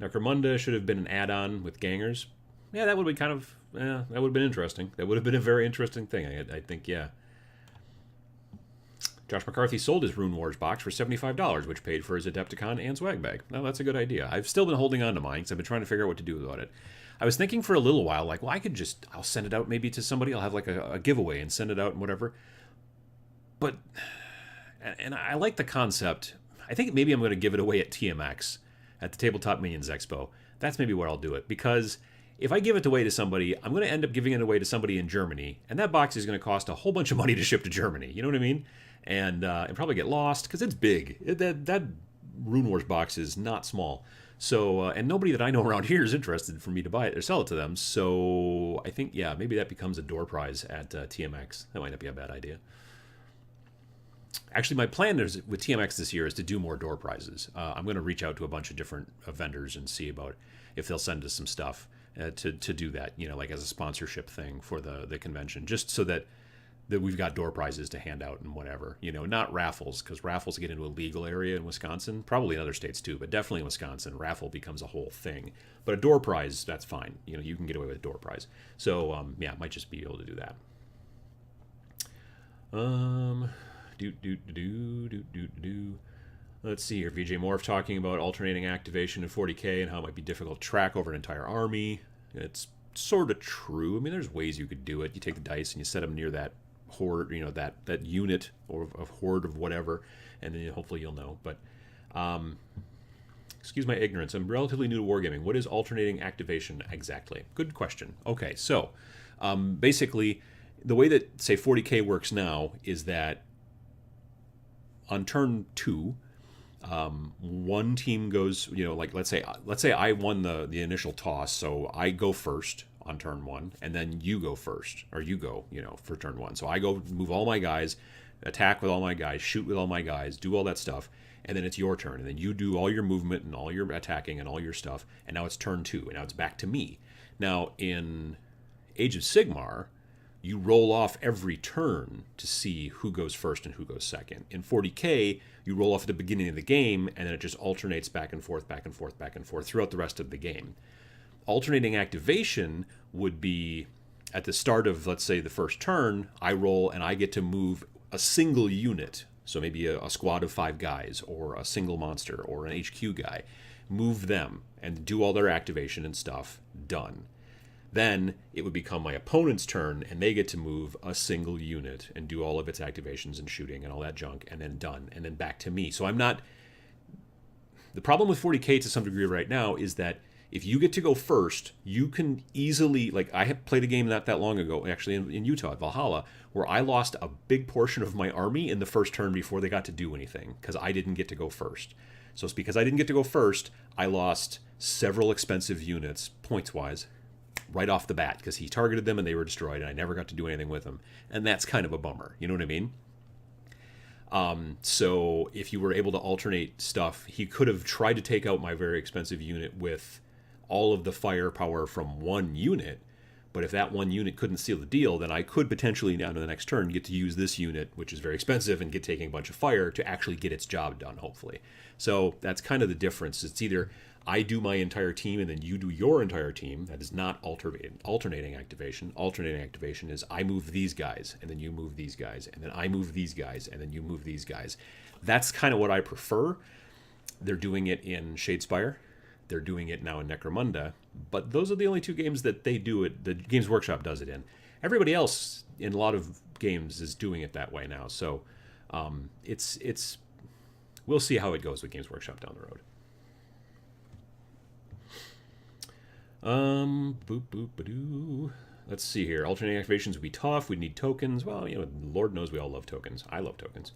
Necromunda should have been an add-on with Gangers. Yeah, that would be that would have been interesting. That would have been a very interesting thing. I think, yeah. Josh McCarthy sold his Rune Wars box for $75, which paid for his Adepticon and swag bag. Well, that's a good idea. I've still been holding on to mine because I've been trying to figure out what to do about it. I was thinking for a little while, like, well, I'll send it out maybe to somebody. I'll have like a giveaway and send it out and whatever. But, and I like the concept. I think maybe I'm going to give it away at TMX, at the Tabletop Minions Expo. That's maybe where I'll do it, because if I give it away to somebody, I'm going to end up giving it away to somebody in Germany, and that box is going to cost a whole bunch of money to ship to Germany. You know what I mean? And probably get lost because it's big. That Rune Wars box is not small. So, and nobody that I know around here is interested for me to buy it or sell it to them. So I think, yeah, maybe that becomes a door prize at TMX. That might not be a bad idea. Actually, my plan with TMX this year is to do more door prizes. I'm going to reach out to a bunch of different vendors and see about if they'll send us some stuff to do that, you know, like as a sponsorship thing for the convention, just so that we've got door prizes to hand out and whatever, you know, not raffles, because raffles get into a legal area in Wisconsin, probably in other states too, but definitely in Wisconsin, raffle becomes a whole thing. But a door prize, that's fine. You know, you can get away with a door prize. So, yeah, might just be able to do that. Let's see here. VJ Morph talking about alternating activation in 40k and how it might be difficult to track over an entire army. It's sort of true. I mean, there's ways you could do it. You take the dice and you set them near that horde, you know, that unit or a horde of whatever, and then hopefully you'll know. But excuse my ignorance, I'm relatively new to wargaming. What is alternating activation exactly? Good question. Okay, so basically the way that, say, 40k works now is that on turn 2, one team goes, you know, like let's say I won the initial toss, so I go first on turn 1, and then you go first, or you go, for turn 1. So I go move all my guys, attack with all my guys, shoot with all my guys, do all that stuff, and then it's your turn, and then you do all your movement and all your attacking and all your stuff, and now it's turn 2, and now it's back to me. Now, in Age of Sigmar, you roll off every turn to see who goes first and who goes second. In 40K, you roll off at the beginning of the game, and then it just alternates back and forth, back and forth, back and forth throughout the rest of the game. Alternating activation would be at the start of, let's say, the first turn, I roll and I get to move a single unit. So maybe a squad of 5 guys, or a single monster, or an HQ guy. Move them and do all their activation and stuff. Done. Then it would become my opponent's turn, and they get to move a single unit and do all of its activations and shooting and all that junk, and then done, and then back to me. So I'm not... The problem with 40K to some degree right now is that if you get to go first, you can easily... Like, I have played a game not that long ago, actually in Utah, at Valhalla, where I lost a big portion of my army in the first turn before they got to do anything, because I didn't get to go first. So it's because I didn't get to go first, I lost several expensive units, points-wise, right off the bat, because he targeted them and they were destroyed, and I never got to do anything with them. And that's kind of a bummer, you know what I mean? So if you were able to alternate stuff, he could have tried to take out my very expensive unit with all of the firepower from one unit, but if that one unit couldn't seal the deal, then I could potentially, now to the next turn, get to use this unit, which is very expensive, and get taking a bunch of fire to actually get its job done, hopefully. So that's kind of the difference. It's either I do my entire team and then you do your entire team. That is not alternating activation. Alternating activation is I move these guys, and then you move these guys, and then I move these guys, and then you move these guys. That's kind of what I prefer. They're doing it in Shadespire. They're doing it now in Necromunda, but those are the only 2 games that they do it. The Games Workshop does it in. Everybody else in a lot of games is doing it that way now. So it's we'll see how it goes with Games Workshop down the road. Boop boop badoo. Let's see here. Alternating activations would be tough. We'd need tokens. Well, Lord knows we all love tokens. I love tokens.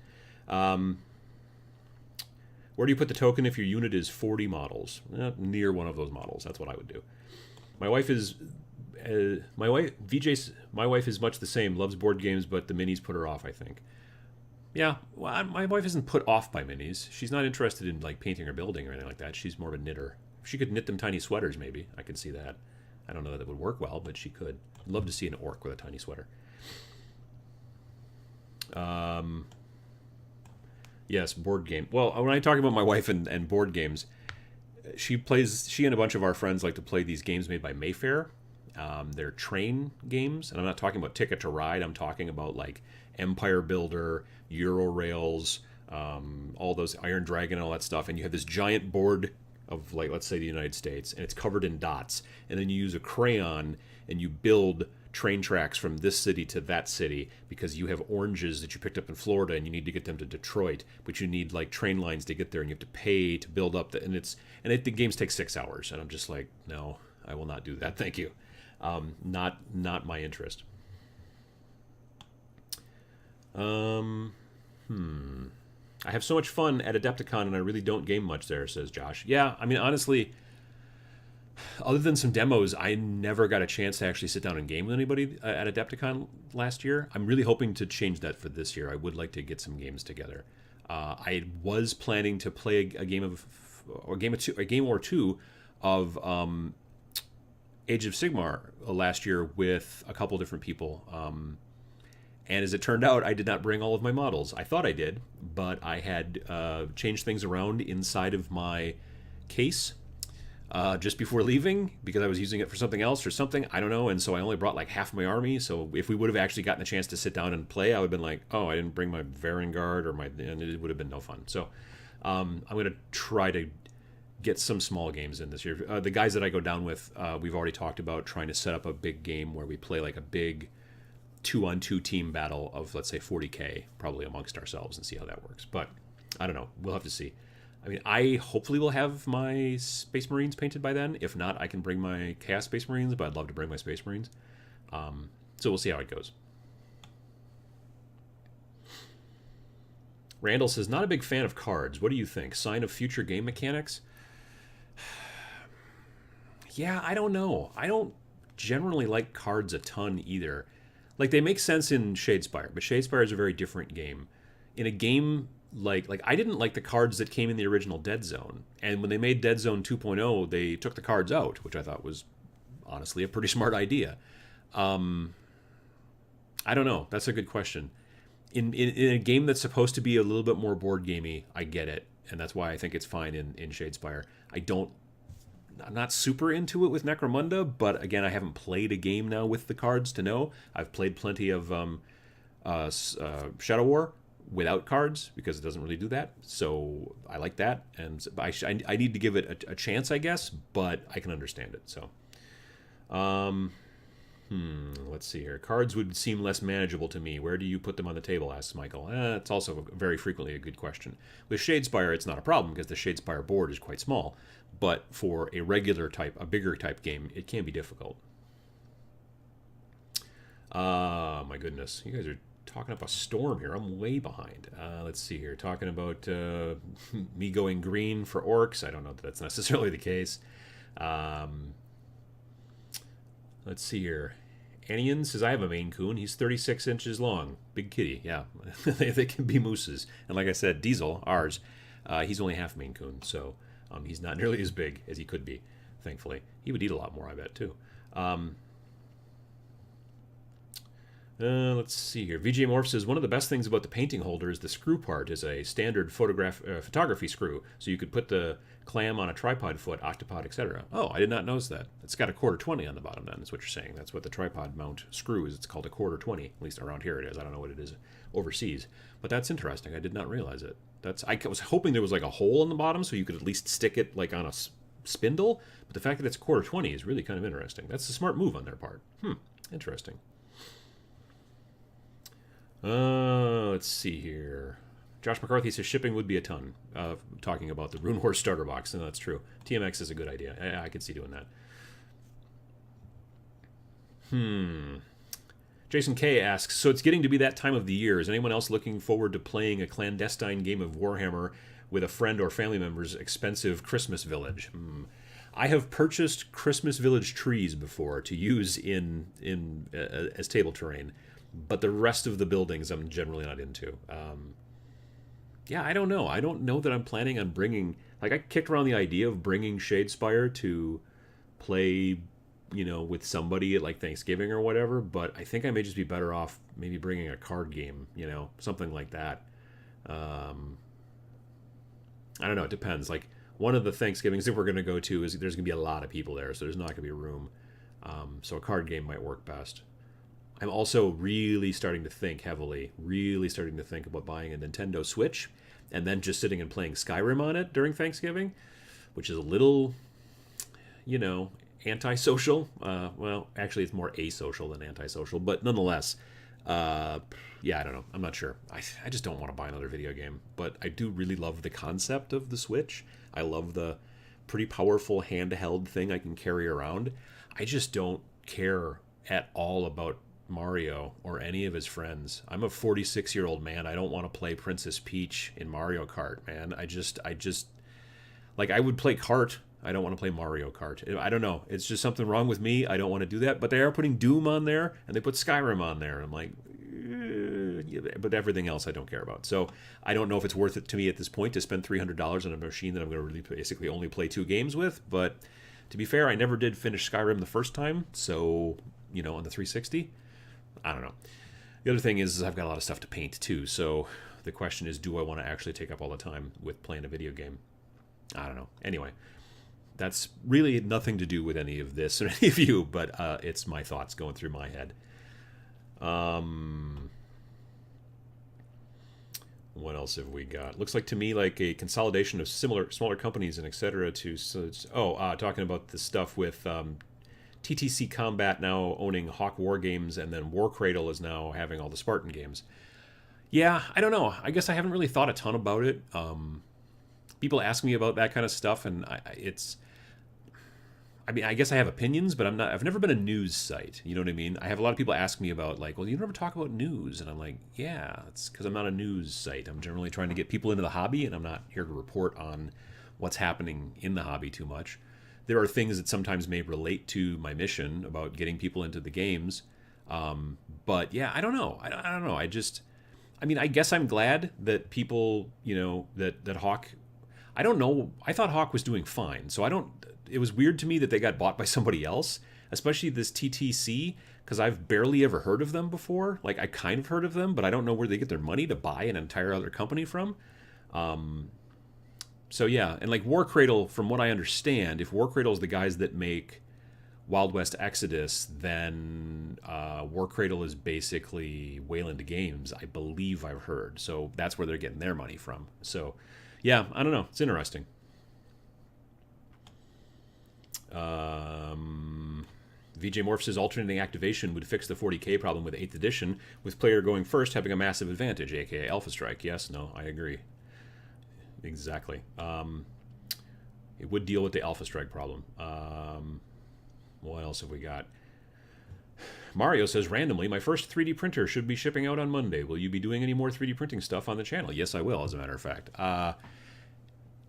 Where do you put the token if your unit is 40 models? Near one of those models. That's what I would do. My wife is much the same. Loves board games, but the minis put her off, I think. Yeah, well, my wife isn't put off by minis. She's not interested in like painting or building or anything like that. She's more of a knitter. If she could knit them tiny sweaters, maybe I could see that. I don't know that it would work well, but she could. I'd love to see an orc with a tiny sweater. Yes, board game. Well, when I talk about my wife and board games, she and a bunch of our friends like to play these games made by Mayfair. They're train games, and I'm not talking about Ticket to Ride. I'm talking about like Empire Builder, Eurorails, all those Iron Dragon and all that stuff. And you have this giant board of, like, let's say the United States, and it's covered in dots. And then you use a crayon and you build train tracks from this city to that city because you have oranges that you picked up in Florida and you need to get them to Detroit, but you need like train lines to get there, and you have to pay to build up the the games take 6 hours, and I'm just like, no, I will not do that, thank you. Not my interest. I have so much fun at Adepticon, and I really don't game much there, says Josh. Yeah, I mean, honestly, other than some demos, I never got a chance to actually sit down and game with anybody at Adepticon last year. I'm really hoping to change that for this year. I would like to get some games together. I was planning to play a game or two of Age of Sigmar last year with a couple different people. And as it turned out, I did not bring all of my models. I thought I did, but I had changed things around inside of my case just before leaving because I was using it for something else or something. I don't know. And so I only brought like half my army. So if we would have actually gotten a chance to sit down and play, I would have been like, oh, I didn't bring my Varengard and it would have been no fun. So I'm going to try to get some small games in this year. The guys that I go down with, we've already talked about trying to set up a big game where we play like a big 2-on-2 team battle of, let's say, 40K, probably amongst ourselves, and see how that works. But I don't know. We'll have to see. I mean, I hopefully will have my Space Marines painted by then. If not, I can bring my Chaos Space Marines, but I'd love to bring my Space Marines. So we'll see how it goes. Randall says, not a big fan of cards. What do you think? Sign of future game mechanics? Yeah, I don't know. I don't generally like cards a ton either. Like, they make sense in Shadespire, but Shadespire is a very different game. In a game like I didn't like the cards that came in the original Dead Zone, and when they made Dead Zone 2.0, they took the cards out, which I thought was honestly a pretty smart idea. I don't know. That's a good question. In a game that's supposed to be a little bit more board gamey, I get it, and that's why I think it's fine in Shadespire. I'm not super into it with Necromunda, but again, I haven't played a game now with the cards to know. I've played plenty of Shadow War without cards because it doesn't really do that. So I like that, and I need to give it a chance, I guess, but I can understand it. So, let's see here. Cards would seem less manageable to me. Where do you put them on the table? Asks Michael. It's also very frequently a good question. With Shadespire, it's not a problem because the Shadespire board is quite small. But for a bigger type game, it can be difficult. My goodness. You guys are talking up a storm here. I'm way behind. Let's see here. Talking about me going green for orcs. I don't know that that's necessarily the case. Let's see here. Anian says, I have a Maine Coon. He's 36 inches long. Big kitty. Yeah. they can be mooses. And like I said, Diesel, ours, he's only half Maine Coon. So he's not nearly as big as he could be, thankfully. He would eat a lot more, I bet, too. Let's see here. VJ Morph says, one of the best things about the painting holder is the screw part is a standard photography screw. So you could put the clam on a tripod foot, octopod, etc. Oh, I did not notice that. It's got a 1/4-20 on the bottom then, is what you're saying. That's what the tripod mount screw is. It's called a 1/4-20. At least around here it is. I don't know what it is overseas. But that's interesting. I did not realize it. I was hoping there was like a hole in the bottom so you could at least stick it like on a spindle. But the fact that it's 1/4-20 is really kind of interesting. That's a smart move on their part. Interesting. Let's see here. Josh McCarthy says shipping would be a ton. Talking about the Rune Horse starter box, and that's true. TMX is a good idea. I could see doing that. Jason K asks, so it's getting to be that time of the year. Is anyone else looking forward to playing a clandestine game of Warhammer with a friend or family member's expensive Christmas village? I have purchased Christmas village trees before to use as table terrain, but the rest of the buildings I'm generally not into. Yeah, I don't know. I don't know that I'm planning on bringing... Like, I kicked around the idea of bringing Shadespire to play, with somebody at, like, Thanksgiving or whatever, but I think I may just be better off maybe bringing a card game, something like that. I don't know. It depends. Like, one of the Thanksgivings that we're going to go to is there's going to be a lot of people there, so there's not going to be room. So a card game might work best. I'm also really starting to think about buying a Nintendo Switch and then just sitting and playing Skyrim on it during Thanksgiving, which is a little, antisocial. Well, actually, it's more asocial than antisocial, but nonetheless, I don't know. I'm not sure. I just don't want to buy another video game, but I do really love the concept of the Switch. I love the pretty powerful handheld thing I can carry around. I just don't care at all about Mario or any of his friends. I'm a 46-year-old man. I don't want to play Princess Peach in Mario Kart, man. I just like, I would play kart. I don't want to play Mario Kart. I don't know. It's just something wrong with me. I don't want to do that. But they are putting Doom on there, and they put Skyrim on there. And I'm like, but everything else I don't care about. So I don't know if it's worth it to me at this point to spend $300 on a machine that I'm going to really basically only play 2 games with. But to be fair, I never did finish Skyrim the first time. So, on the 360, I don't know. The other thing is I've got a lot of stuff to paint too. So the question is, do I want to actually take up all the time with playing a video game? I don't know. Anyway, that's really nothing to do with any of this or any of you, but it's my thoughts going through my head. What else have we got? Looks like to me like a consolidation of smaller companies and etc. Talking about the stuff with TTC Combat now owning Hawk War Games, and then War Cradle is now having all the Spartan games. Yeah, I don't know. I guess I haven't really thought a ton about it. People ask me about that kind of stuff, and I guess I have opinions, but I've never been a news site. You know what I mean? I have a lot of people ask me about, like, well, you never talk about news. And I'm like, yeah, it's because I'm not a news site. I'm generally trying to get people into the hobby, and I'm not here to report on what's happening in the hobby too much. there are things that sometimes may relate to my mission about getting people into the games. But yeah, I don't know. I don't know. I mean, I guess I'm glad that people, that Hawk, I don't know. I thought Hawk was doing fine. So it was weird to me that they got bought by somebody else, especially this TTC, because I've barely ever heard of them before. Like, I kind of heard of them, but I don't know where they get their money to buy an entire other company from. So yeah, and like War Cradle, from what I understand, if War Cradle is the guys that make Wild West Exodus, then War Cradle is basically Wayland Games, I believe I've heard. So that's where they're getting their money from. So yeah, I don't know. It's interesting. VJ Morph says alternating activation would fix the 40k problem with 8th edition, with player going first having a massive advantage, aka Alpha Strike. Yes, no, I agree. Exactly. It would deal with the Alpha Strike problem. What else have we got? Mario says, randomly, my first 3D printer should be shipping out on Monday. Will you be doing any more 3D printing stuff on the channel? Yes, I will, as a matter of fact.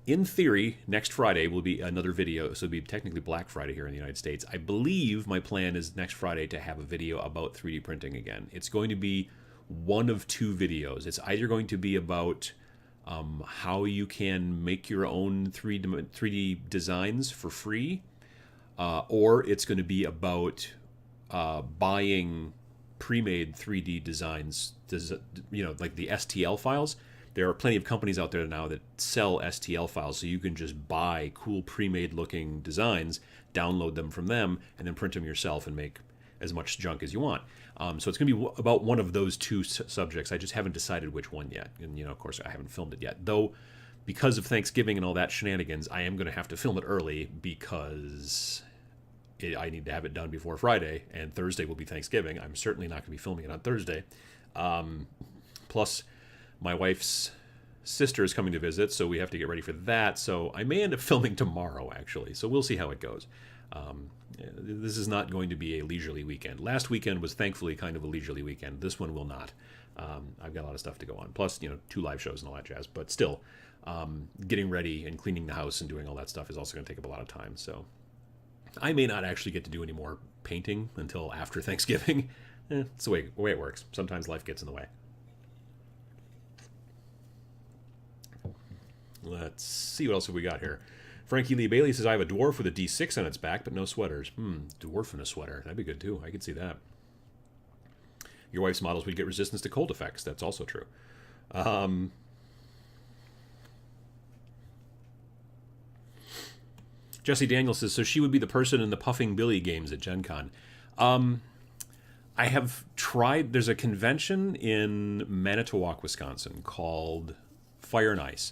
In theory, next Friday will be another video, so it'll be technically Black Friday here in the United States. I believe my plan is next Friday to have a video about 3D printing again. It's going to be one of two videos. It's either going to be about how you can make your own 3D designs for free, or it's going to be about buying pre-made 3D designs, like the STL files. There are plenty of companies out there now that sell STL files, so you can just buy cool pre-made looking designs, download them from them, and then print them yourself and make as much junk as you want. So it's going to be about one of those two subjects. I just haven't decided which one yet. And, of course, I haven't filmed it yet. Though, because of Thanksgiving and all that shenanigans, I am going to have to film it early because I need to have it done before Friday, and Thursday will be Thanksgiving. I'm certainly not going to be filming it on Thursday. Plus, my wife's sister is coming to visit, so we have to get ready for that. So I may end up filming tomorrow, actually. So we'll see how it goes. This is not going to be a leisurely weekend. Last weekend was thankfully kind of a leisurely weekend. This one will not. I've got a lot of stuff to go on. Plus, 2 live shows and all that jazz. But still, getting ready and cleaning the house and doing all that stuff is also going to take up a lot of time. So I may not actually get to do any more painting until after Thanksgiving. It's the way it works. Sometimes life gets in the way. Let's see what else have we got here. Frankie Lee Bailey says, I have a dwarf with a D6 on its back, but no sweaters. Dwarf and a sweater. That'd be good, too. I could see that. Your wife's models would get resistance to cold effects. That's also true. Jesse Daniels says, so she would be the person in the Puffing Billy games at Gen Con. I have tried. There's a convention in Manitowoc, Wisconsin called Fire and Ice.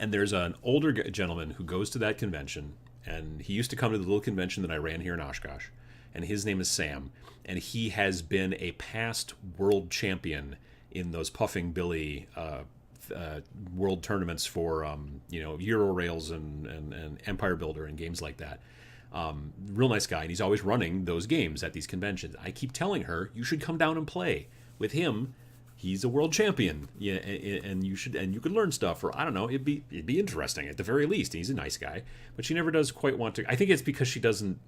And there's an older gentleman who goes to that convention, and he used to come to the little convention that I ran here in Oshkosh, and his name is Sam, and he has been a past world champion in those Puffing Billy world tournaments for Euro Rails and Empire Builder and games like that. Real nice guy, and he's always running those games at these conventions. I keep telling her, you should come down and play with him. He's a world champion, yeah, and you could learn stuff, or I don't know, it'd be interesting at the very least. He's a nice guy, but she never does quite want to. I think it's because she doesn't.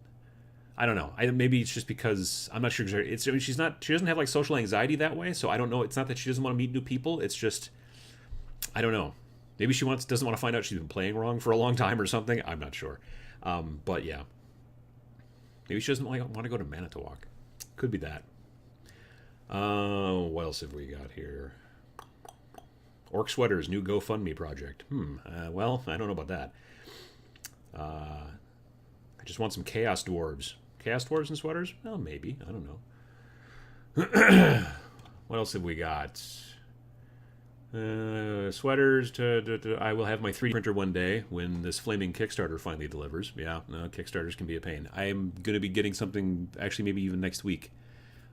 I don't know. Maybe it's just because I'm not sure. She doesn't have like social anxiety that way, so I don't know. It's not that she doesn't want to meet new people. It's just, I don't know. Maybe she doesn't want to find out she's been playing wrong for a long time or something. I'm not sure, but yeah, maybe she doesn't want to go to Manitowoc. Could be that. What else have we got here? Orc Sweaters, new GoFundMe project. Well, I don't know about that. I just want some Chaos Dwarves. Chaos Dwarves and sweaters? Well, maybe. I don't know. What else have we got? Sweaters. I will have my 3D printer one day when this flaming Kickstarter finally delivers. Yeah, no, Kickstarters can be a pain. I am going to be getting something, actually maybe even next week,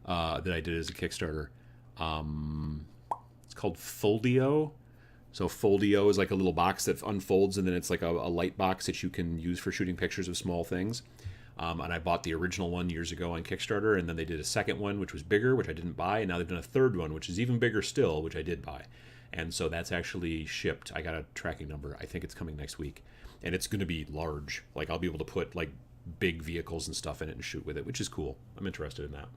that I did as a Kickstarter. It's called Foldio. So Foldio is like a little box that unfolds, and then it's like a light box that you can use for shooting pictures of small things. And I bought the original one years ago on Kickstarter, and then they did a second one, which was bigger, which I didn't buy, and now they've done a third one, which is even bigger still, which I did buy. And so that's actually shipped. I got a tracking number. I think it's coming next week. And it's going to be large. Like, I'll be able to put, like, big vehicles and stuff in it and shoot with it, which is cool. I'm interested in that.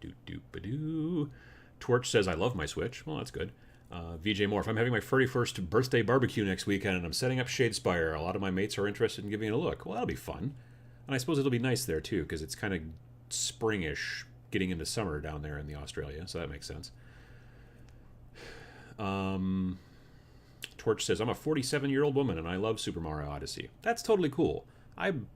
Doop-doop-a-doo. Torch says, I love my Switch. Well, that's good. VJ Morph, I'm having my 31st birthday barbecue next weekend, and I'm setting up Shadespire. A lot of my mates are interested in giving it a look. Well, that'll be fun. And I suppose it'll be nice there, too, because it's kind of springish getting into summer down there in the Australia, so that makes sense. Torch says, I'm a 47-year-old woman, and I love Super Mario Odyssey. That's totally cool. I'm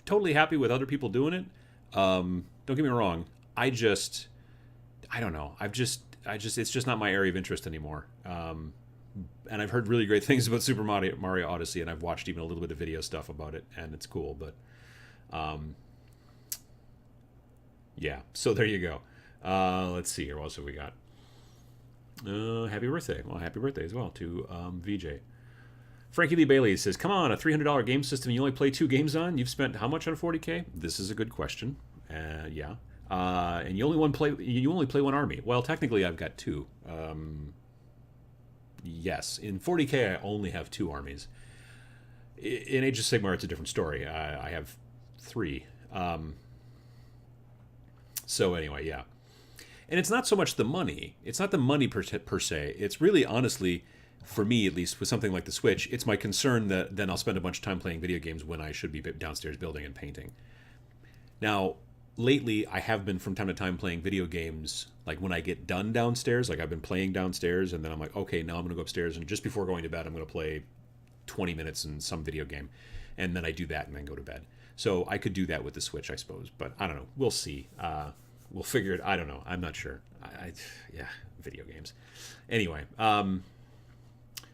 totally happy with other people doing it. Don't get me wrong. I don't know. It's just not my area of interest anymore. And I've heard really great things about Super Mario Odyssey, and I've watched even a little bit of video stuff about it, and it's cool. But yeah, so there you go. Let's see here. What else have we got? Happy birthday. Well, happy birthday as well to VJ. Frankie Lee Bailey says, come on, a $300 game system you only play 2 games on? You've spent how much on 40K? This is a good question. Yeah. And you only play one army. Well, technically I've got 2. Yes. In 40K I only have 2 armies. In Age of Sigmar it's a different story. I have 3. So anyway, yeah. And it's not so much the money. It's not the money per se. It's really, honestly, for me at least, with something like the Switch, it's my concern that then I'll spend a bunch of time playing video games when I should be downstairs building and painting. Now, lately, I have been from time to time playing video games, like when I get done downstairs, like I've been playing downstairs, and then I'm like, okay, now I'm going to go upstairs, and just before going to bed, I'm going to play 20 minutes in some video game. And then I do that and then go to bed. So I could do that with the Switch, I suppose. But I don't know. We'll see. We'll figure it. I don't know. I'm not sure. Yeah, video games. Anyway,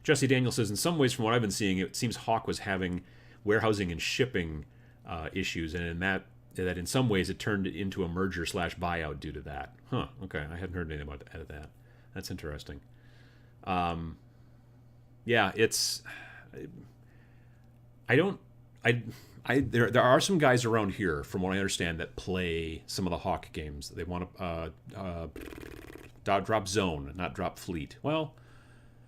Jesse Daniel says, in some ways, from what I've been seeing, it seems Hawk was having warehousing and shipping issues, and in that in some ways it turned into a merger/buyout due to that. Huh. Okay, I hadn't heard anything about that. That's interesting. Yeah, it's. There are some guys around here, from what I understand, that play some of the Hawk games. They want to drop Zone, not drop Fleet. Well,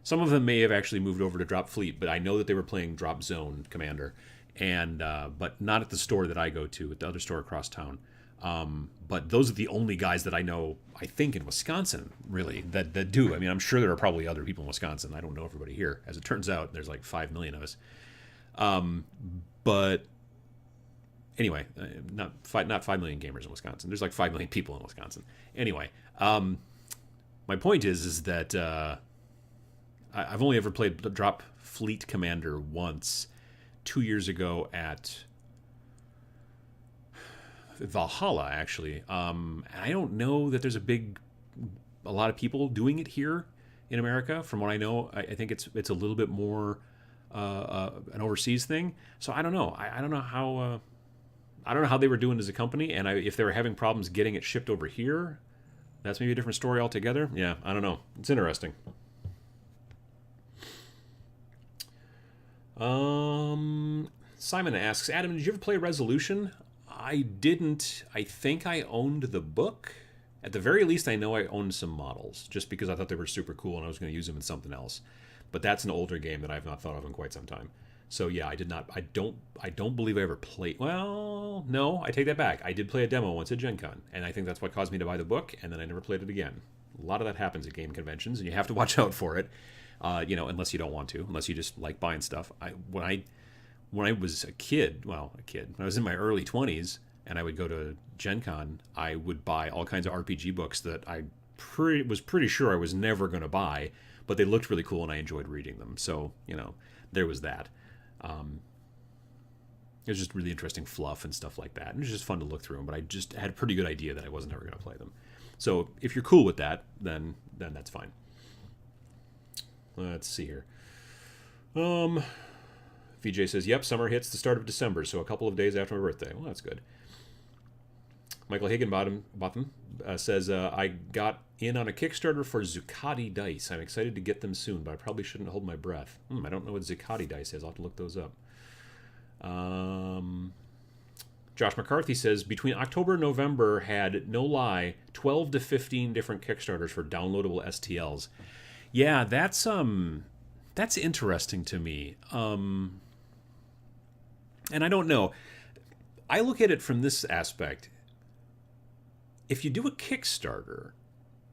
some of them may have actually moved over to drop Fleet, but I know that they were playing Drop Zone Commander, and but not at the store that I go to, at the other store across town. But those are the only guys that I know, I think, in Wisconsin, really, that do. I mean, I'm sure there are probably other people in Wisconsin. I don't know everybody here. As it turns out, there's like 5 million of us. But anyway, not 5 million gamers in Wisconsin. There's like 5 million people in Wisconsin. Anyway, my point is that I've only ever played Drop Fleet Commander once, 2 years ago at Valhalla, actually. And I don't know that there's a lot of people doing it here in America. From what I know, I think it's a little bit more an overseas thing. So I don't know. I don't know how they were doing as a company, and if they were having problems getting it shipped over here, that's maybe a different story altogether. Yeah, I don't know. It's interesting. Simon asks, Adam, did you ever play Resolution? I didn't. I think I owned the book. At the very least, I know I owned some models, just because I thought they were super cool and I was going to use them in something else. But that's an older game that I've not thought of in quite some time. So yeah, I did not. I don't believe I ever played. Well, no, I take that back. I did play a demo once at Gen Con, and I think that's what caused me to buy the book, and then I never played it again. A lot of that happens at game conventions, and you have to watch out for it. Unless you don't want to, unless you just like buying stuff. When I was a kid, when I was in my early 20s, and I would go to Gen Con, I would buy all kinds of RPG books that I was pretty sure I was never going to buy, but they looked really cool and I enjoyed reading them. So, there was that. It was just really interesting fluff and stuff like that. And it was just fun to look through them, but I just had a pretty good idea that I wasn't ever going to play them. So if you're cool with that, then that's fine. Let's see here. VJ says, yep, summer hits the start of December, so a couple of days after my birthday. Well, that's good. Michael Higginbottom says, I got in on a Kickstarter for Zuccotti dice. I'm excited to get them soon, but I probably shouldn't hold my breath. I don't know what Zuccotti dice is. I'll have to look those up. Josh McCarthy says between October and November had, no lie, 12 to 15 different Kickstarters for downloadable STLs. Yeah, that's interesting to me. And I don't know. I look at it from this aspect. If you do a Kickstarter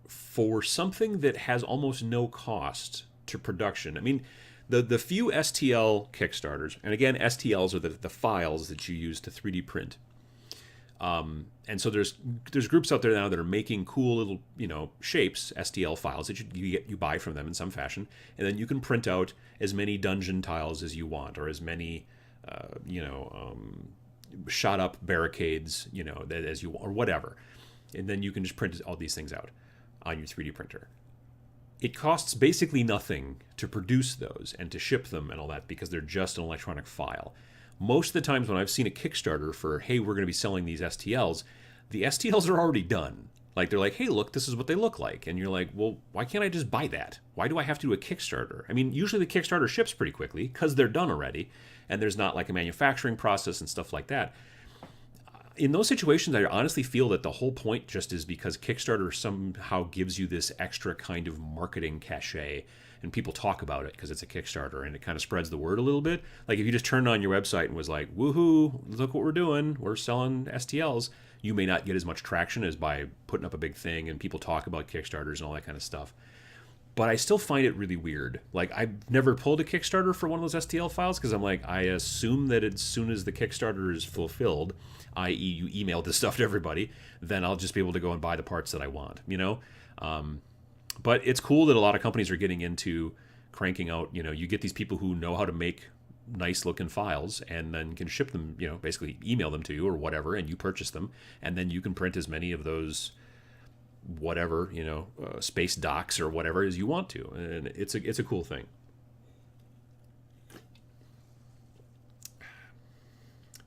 for something that has almost no cost to production, I mean, the few STL Kickstarters, and again, STLs are the files that you use to 3D print. And so there's groups out there now that are making cool little, shapes, STL files that you buy from them in some fashion, and then you can print out as many dungeon tiles as you want, or as many, shot up barricades, as you want, or whatever. And then you can just print all these things out on your 3D printer. It costs basically nothing to produce those and to ship them and all that because they're just an electronic file. Most of the times when I've seen a Kickstarter for, hey, we're going to be selling these STLs, the STLs are already done. Like, they're like, hey, look, this is what they look like. And you're like, well, why can't I just buy that? Why do I have to do a Kickstarter? I mean, usually the Kickstarter ships pretty quickly because they're done already, and there's not like a manufacturing process and stuff like that. In those situations, I honestly feel that the whole point just is because Kickstarter somehow gives you this extra kind of marketing cachet, and people talk about it because it's a Kickstarter, and it kind of spreads the word a little bit. Like, if you just turned on your website and was like, woohoo, look what we're doing, we're selling STLs, you may not get as much traction as by putting up a big thing and people talk about Kickstarters and all that kind of stuff. But I still find it really weird. Like, I've never pulled a Kickstarter for one of those STL files because I'm like, I assume that as soon as the Kickstarter is fulfilled, i.e. you email this stuff to everybody, then I'll just be able to go and buy the parts that I want, But it's cool that a lot of companies are getting into cranking out, you get these people who know how to make nice looking files and then can ship them, basically email them to you or whatever, and you purchase them, and then you can print as many of those whatever, space docs or whatever as you want to. And it's a cool thing.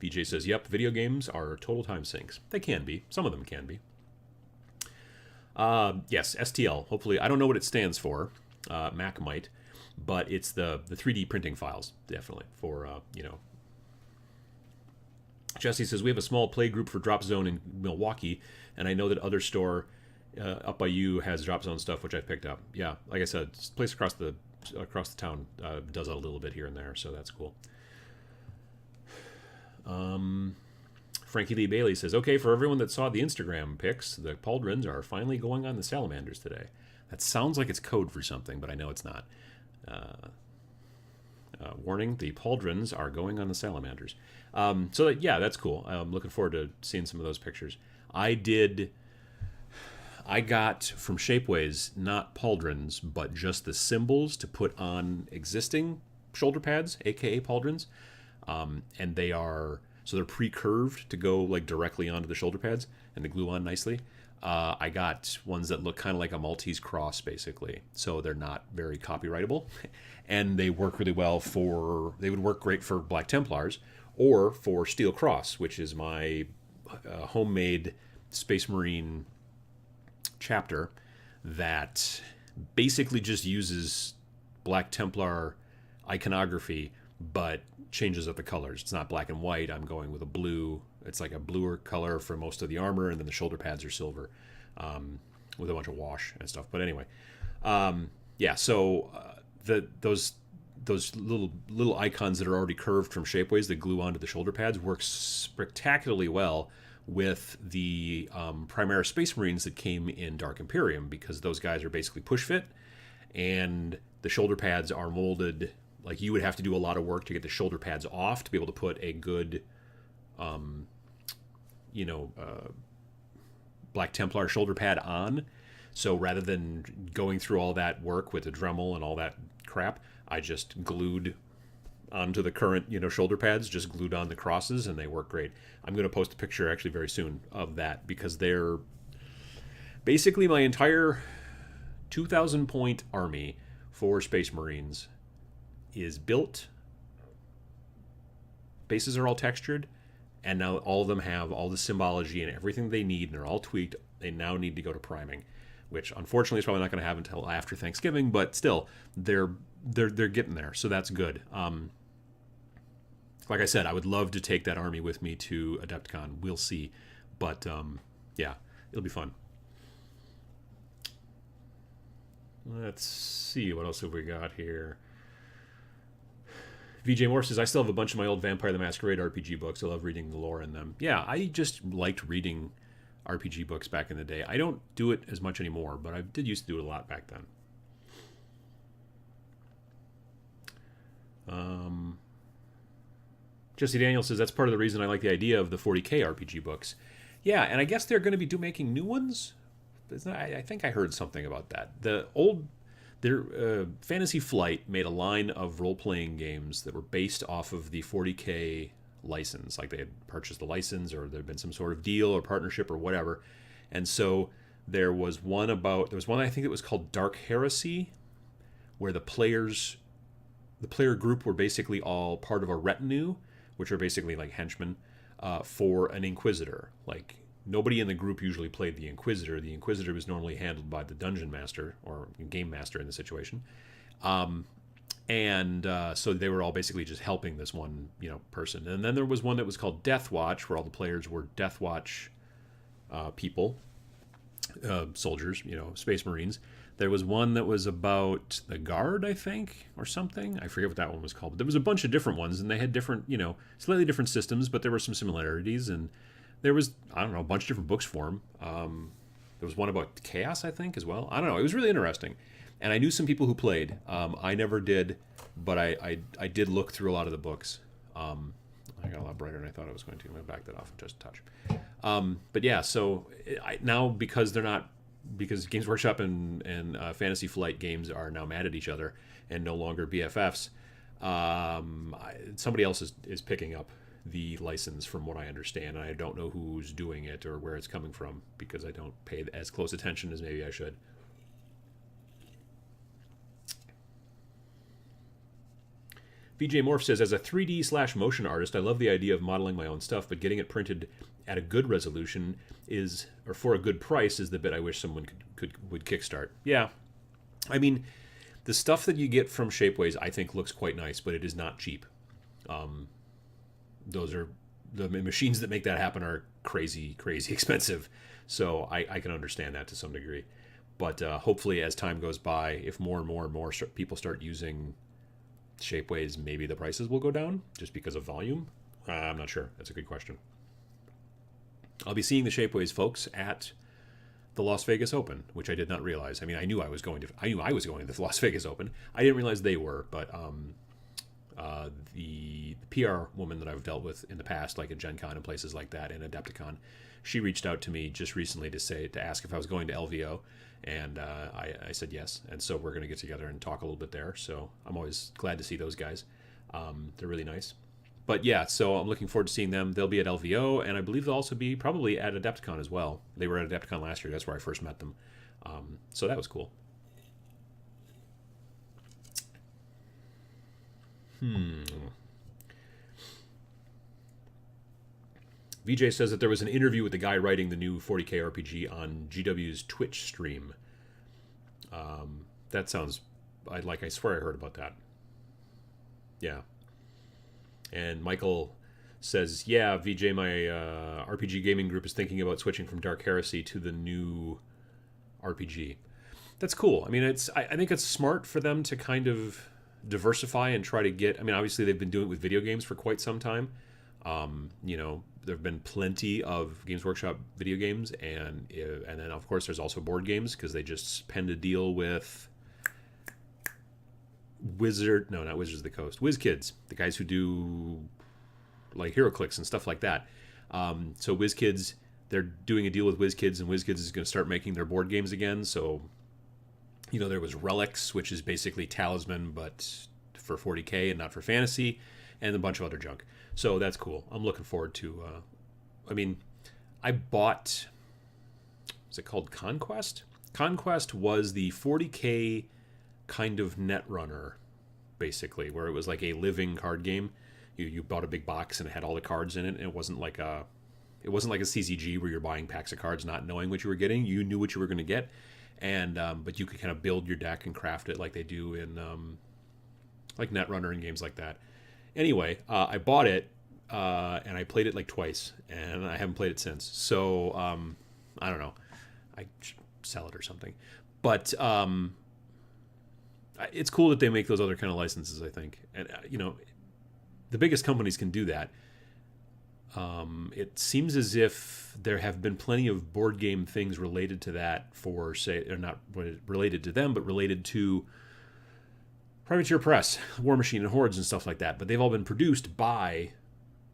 VJ says, yep, video games are total time sinks. They can be. Some of them can be. Yes, STL. Hopefully, I don't know what it stands for. Mac might. But it's the 3D printing files, definitely, for, Jesse says, we have a small play group for Drop Zone in Milwaukee, and I know that other store up by you has Drop Zone stuff, which I picked up. Yeah, like I said, this place across the town does a little bit here and there, so that's cool. Frankie Lee Bailey says, okay, for everyone that saw the Instagram pics, the pauldrons are finally going on the salamanders today. That sounds like it's code for something, but I know it's not. Warning, the pauldrons are going on the salamanders. Yeah, that's cool. I'm looking forward to seeing some of those pictures. I got from Shapeways not pauldrons, but just the symbols to put on existing shoulder pads, aka pauldrons. And they're pre-curved to go like directly onto the shoulder pads, and they glue on nicely. I got ones that look kind of like a Maltese cross, basically. So they're not very copyrightable, and they work really well they would work great for Black Templars or for Steel Cross, which is my homemade Space Marine chapter that basically just uses Black Templar iconography, but changes up the colors. It's not black and white. I'm going with a blue. It's like a bluer color for most of the armor, and then the shoulder pads are silver, with a bunch of wash and stuff. But anyway, those little icons that are already curved from Shapeways that glue onto the shoulder pads work spectacularly well with the Primaris Space Marines that came in Dark Imperium, because those guys are basically push fit, and the shoulder pads are molded. Like, you would have to do a lot of work to get the shoulder pads off to be able to put a good, Black Templar shoulder pad on. So rather than going through all that work with the Dremel and all that crap, I just glued onto the current, shoulder pads, just glued on the crosses, and they work great. I'm going to post a picture actually very soon of that, because they're basically my entire 2,000 point army for Space Marines is built. Bases are all textured, and now all of them have all the symbology and everything they need, and they're all tweaked. They now need to go to priming, which unfortunately is probably not going to happen until after Thanksgiving, but still, they're getting there, so that's good. Like I said, I would love to take that army with me to Adepticon. We'll see. But, yeah, it'll be fun. Let's see. What else have we got here? VJ Moore says, I still have a bunch of my old Vampire the Masquerade RPG books. I love reading the lore in them. Yeah, I just liked reading RPG books back in the day. I don't do it as much anymore, but I did used to do it a lot back then. Jesse Daniel says, that's part of the reason I like the idea of the 40K RPG books. Yeah, and I guess they're going to be making new ones. I think I heard something about that. Fantasy Flight made a line of role-playing games that were based off of the 40K license. Like they had purchased the license, or there had been some sort of deal or partnership or whatever. And so there was one I think it was called Dark Heresy, where the player group were basically all part of a retinue, which are basically like henchmen, for an Inquisitor. Like, nobody in the group usually played the Inquisitor. The Inquisitor was normally handled by the Dungeon Master, or Game Master in the situation. So they were all basically just helping this one, person. And then there was one that was called Death Watch, where all the players were Death Watch people, soldiers, Space Marines. There was one that was about the Guard, I think, or something. I forget what that one was called. But there was a bunch of different ones, and they had different, slightly different systems, but there were some similarities. And there was, I don't know, a bunch of different books for them. There was one about Chaos, I think, as well. I don't know. It was really interesting. And I knew some people who played. I never did, but I did look through a lot of the books. I got a lot brighter than I thought I was going to. I'm going to back that off just a touch. But yeah, so now because Games Workshop and Fantasy Flight Games are now mad at each other and no longer BFFs, somebody else is picking up the license, from what I understand. And I don't know who's doing it or where it's coming from, because I don't pay as close attention as maybe I should. VJ Morph says, as a 3D/motion artist, I love the idea of modeling my own stuff, but getting it printed at a good resolution for a good price is the bit I wish someone would kickstart. Yeah. I mean, the stuff that you get from Shapeways, I think, looks quite nice, but it is not cheap. Those are the machines that make that happen are crazy, crazy expensive. So I can understand that to some degree. But hopefully, as time goes by, if more and more and more people start using Shapeways, maybe the prices will go down just because of volume. I'm not sure. That's a good question. I'll be seeing the Shapeways folks at the Las Vegas Open, which I did not realize. I mean, I knew I was going to the Las Vegas Open. I didn't realize they were, but the PR woman that I've dealt with in the past, like at Gen Con and places like that, and Adepticon, she reached out to me just recently to ask if I was going to LVO, and I said yes. And so we're going to get together and talk a little bit there. So I'm always glad to see those guys. They're really nice. But yeah, so I'm looking forward to seeing them. They'll be at LVO, and I believe they'll also be probably at Adepticon as well. They were at Adepticon last year. That's where I first met them. So that was cool. VJ says that there was an interview with the guy writing the new 40K RPG on GW's Twitch stream. That sounds I swear I heard about that. Yeah. And Michael says, yeah, VJ, my RPG gaming group is thinking about switching from Dark Heresy to the new RPG. That's cool. I mean, I think it's smart for them to kind of diversify and try to get... I mean, obviously they've been doing it with video games for quite some time. There have been plenty of Games Workshop video games, and then, of course, there's also board games, because they just penned a deal with... Wizards of the Coast. WizKids, the guys who do like HeroClix and stuff like that. So WizKids, they're doing a deal with WizKids, and WizKids is going to start making their board games again. So, there was Relics, which is basically Talisman, but for 40K and not for Fantasy, and a bunch of other junk. So that's cool. I'm looking forward to... I bought... Was it called Conquest? Conquest was the 40K... kind of Netrunner, basically, where it was like a living card game. You bought a big box and it had all the cards in it, and it wasn't like a CCG where you're buying packs of cards not knowing what you were getting. You knew what you were going to get, and but you could kind of build your deck and craft it like they do in like Netrunner and games like that. Anyway, I bought it and I played it like twice, and I haven't played it since. So I don't know. I should sell it or something. But it's cool that they make those other kind of licenses, I think. And, the biggest companies can do that. It seems as if there have been plenty of board game things related to that for, say, or not related to them, but related to Privateer Press, War Machine, and Hordes and stuff like that. But they've all been produced by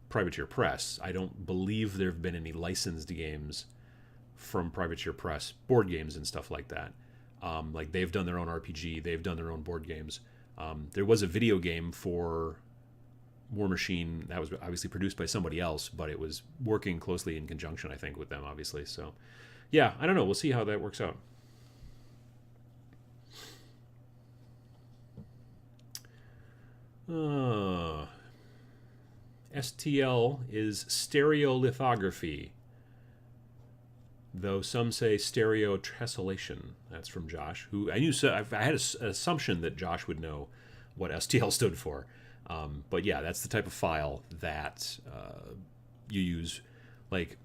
Privateer Press. I don't believe there have been any licensed games from Privateer Press, board games and stuff like that. Like they've done their own RPG, they've done their own board games. There was a video game for War Machine that was obviously produced by somebody else, but it was working closely in conjunction, I think, with them, obviously. So, yeah, I don't know. We'll see how that works out. STL is stereolithography, though some say stereo tessellation. That's from Josh, who I knew. So I had an assumption that Josh would know what STL stood for. But yeah, that's the type of file that you use. Like,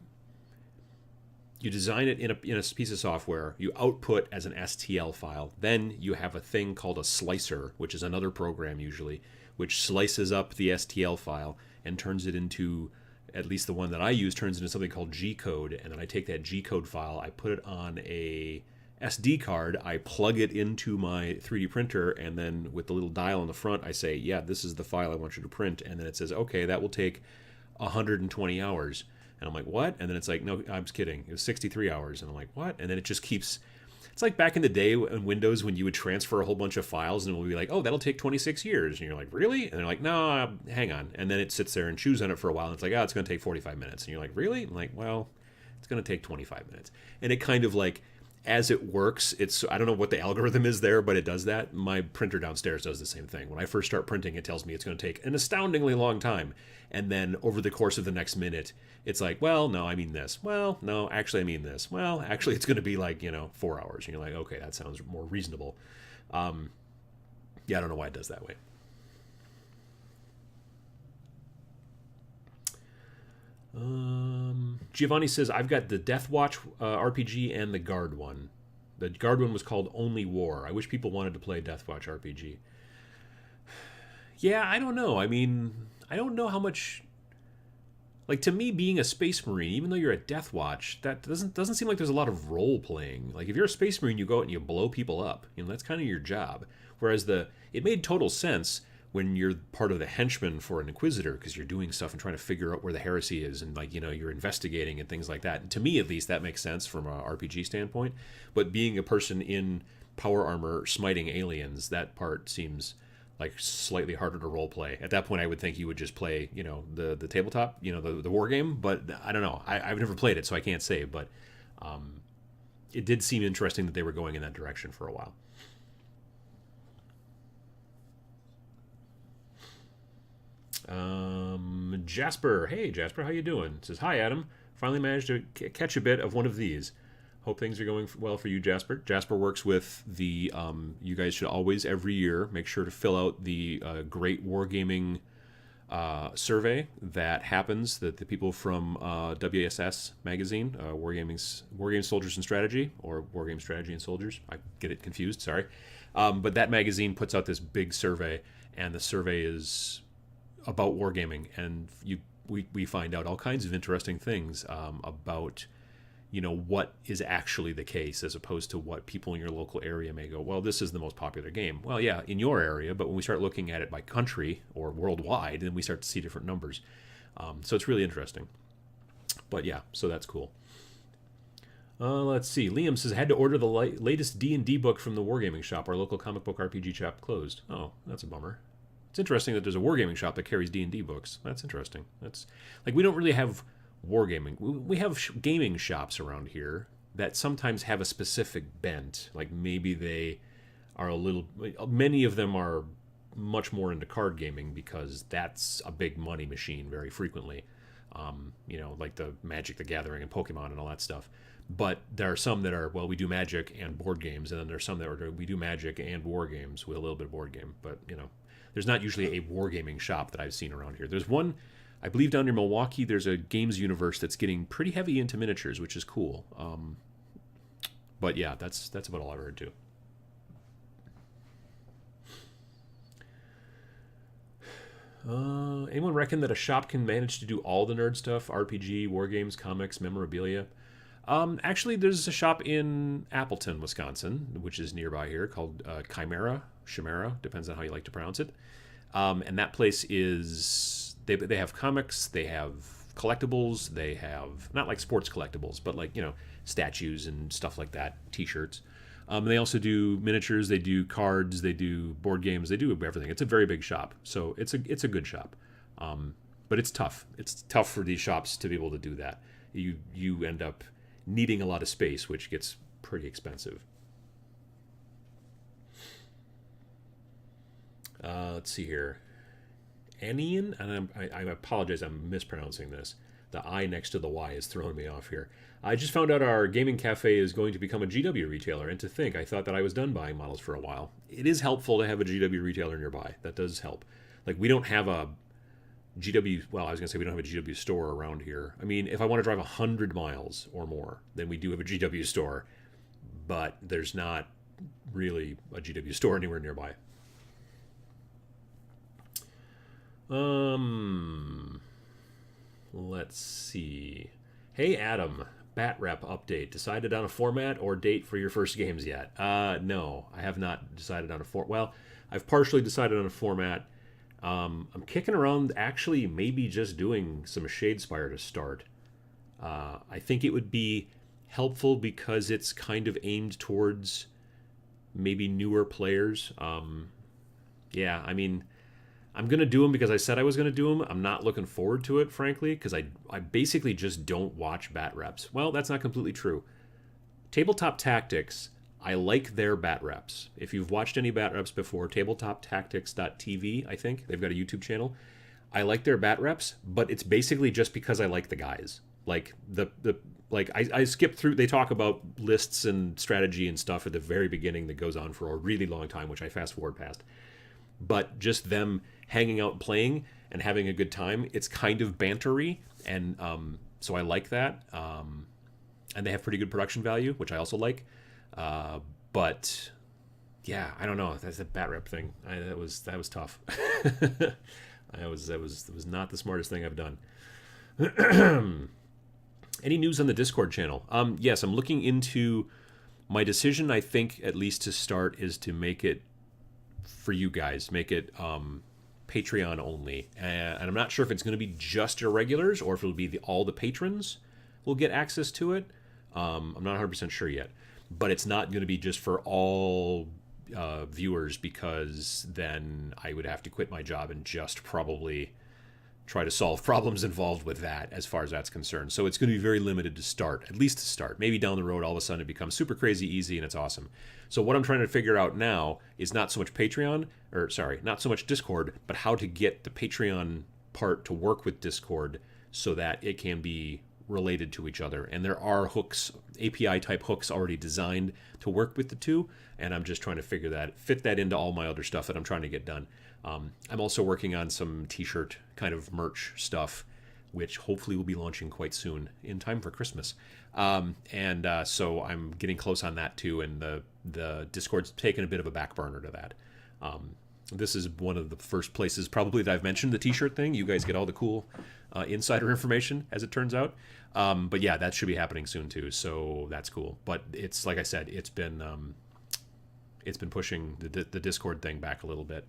you design it in a piece of software, you output as an STL file. Then you have a thing called a slicer, which is another program usually, which slices up the STL file and turns it into, at least the one that I use, turns into something called G-code. And then I take that G-code file, I put it on a SD card, I plug it into my 3D printer, and then with the little dial on the front, I say, yeah, this is the file I want you to print. And then it says, okay, that will take 120 hours. And I'm like, what? And then it's like, no, I'm just kidding. It was 63 hours. And I'm like, what? And then it just keeps... It's like back in the day in Windows when you would transfer a whole bunch of files and it would be like, oh, that'll take 26 years. And you're like, really? And they're like, no, hang on. And then it sits there and chews on it for a while. And it's like, oh, it's going to take 45 minutes. And you're like, really? I'm like, well, it's going to take 25 minutes. And it kind of like... As it works, I don't know what the algorithm is there, but it does that. My printer downstairs does the same thing. When I first start printing, it tells me it's going to take an astoundingly long time. And then over the course of the next minute, it's like, well, no, I mean this. Well, no, actually, I mean this. Well, actually, it's going to be like, 4 hours. And you're like, okay, that sounds more reasonable. Yeah, I don't know why it does that way. Giovanni says, I've got the Death Watch RPG and the Guard one. The Guard one was called Only War. I wish people wanted to play Death Watch RPG. Yeah, I don't know. I mean, I don't know how much... Like, to me, being a Space Marine, even though you're a Death Watch, that doesn't seem like there's a lot of role-playing. Like, if you're a Space Marine, you go out and you blow people up. That's kind of your job. Whereas it made total sense when you're part of the henchmen for an Inquisitor, because you're doing stuff and trying to figure out where the heresy is, and you're investigating and things like that. And to me, at least, that makes sense from an RPG standpoint. But being a person in power armor smiting aliens, that part seems like slightly harder to role play. At that point, I would think you would just play, the tabletop, the war game. But I don't know. I've never played it, so I can't say. But it did seem interesting that they were going in that direction for a while. Jasper, hey Jasper, how you doing? Says, hi Adam, finally managed to catch a bit of one of these. Hope things are going well for you, Jasper. Jasper works with the you guys should always, every year, make sure to fill out the Great Wargaming survey that happens, that the people from WSS magazine, Wargame Soldiers and Strategy, or Wargame Strategy and Soldiers, I get it confused, sorry, but that magazine puts out this big survey, and the survey is about wargaming, and we find out all kinds of interesting things about what is actually the case, as opposed to what people in your local area may go, well, this is the most popular game. Well, yeah, in your area, but when we start looking at it by country or worldwide, then we start to see different numbers. So it's really interesting. But yeah, so that's cool. Let's see. Liam says, I had to order the latest D&D book from the Wargaming shop. Our local comic book RPG shop closed. Oh, that's a bummer. It's interesting that there's a wargaming shop that carries D&D books. That's interesting. That's like, we don't really have wargaming. We have gaming shops around here that sometimes have a specific bent. Like, maybe they are many of them are much more into card gaming because that's a big money machine very frequently. Like the Magic the Gathering and Pokemon and all that stuff. But there are some that are, well, we do Magic and board games, and then there's some that are, we do Magic and war games with a little bit of board game. But, there's not usually a wargaming shop that I've seen around here. There's one, I believe, down near Milwaukee. There's a games universe that's getting pretty heavy into miniatures, which is cool. But yeah, that's about all I've heard too. Anyone reckon that a shop can manage to do all the nerd stuff? RPG, war games, comics, memorabilia? Actually, there's a shop in Appleton, Wisconsin, which is nearby here, called Chimera, depends on how you like to pronounce it. And that place is, they have comics, they have collectibles, they have, not like sports collectibles, but like, statues and stuff like that, t-shirts. They also do miniatures, they do cards, they do board games, they do everything. It's a very big shop, so it's a good shop. But it's tough. It's tough for these shops to be able to do that. You end up needing a lot of space, which gets pretty expensive. Let's see here. Anian, and I apologize, I'm mispronouncing this. The I next to the Y is throwing me off here. I just found out our gaming cafe is going to become a GW retailer, and to think, I thought that I was done buying models for a while. It is helpful to have a GW retailer nearby. That does help. Like, we don't have a GW, well, I was going to say we don't have a GW store around here. I mean, if I want to drive 100 miles or more, then we do have a GW store, but there's not really a GW store anywhere nearby. Let's see. Hey, Adam. Bat Rep update. Decided on a format or date for your first games yet? No, I have not decided on a format. Well, I've partially decided on a format. I'm kicking around actually maybe just doing some Shadespire to start. I think it would be helpful because it's kind of aimed towards maybe newer players. Yeah, I mean, I'm going to do them because I said I was going to do them. I'm not looking forward to it, frankly, because I basically just don't watch bat reps. Well, that's not completely true. Tabletop Tactics, I like their bat reps. If you've watched any bat reps before, tabletoptactics.tv, I think. They've got a YouTube channel. I like their bat reps, but it's basically just because I like the guys. Like, I skip through, they talk about lists and strategy and stuff at the very beginning that goes on for a really long time, which I fast forward past. But just them hanging out and playing and having a good time, it's kind of bantery, and so I like that. And they have pretty good production value, which I also like. But yeah, I don't know. That's a bat rep thing. That was tough. That was not the smartest thing I've done. Any news on the Discord channel? Yes, I'm looking into my decision. I think at least to start is to make it for you guys, make it Patreon only, and I'm not sure if it's going to be just irregulars or if it'll be all the patrons will get access to it. I'm not 100% sure yet, but it's not going to be just for all viewers, because then I would have to quit my job and just probably try to solve problems involved with that as far as that's concerned. So it's going to be very limited to start, at least to start. Maybe down the road, all of a sudden it becomes super crazy easy and it's awesome. So what I'm trying to figure out now is not so much not so much Discord, but how to get the Patreon part to work with Discord so that it can be related to each other. And there are hooks, API type hooks already designed to work with the two. And I'm just trying to fit that into all my other stuff that I'm trying to get done. I'm also working on some t-shirt kind of merch stuff, which hopefully will be launching quite soon in time for Christmas. So I'm getting close on that too. And the Discord's taken a bit of a back burner to that. This is one of the first places probably that I've mentioned the t-shirt thing. You guys get all the cool insider information, as it turns out. But yeah, that should be happening soon too. So that's cool. But it's, like I said, it's been pushing the Discord thing back a little bit.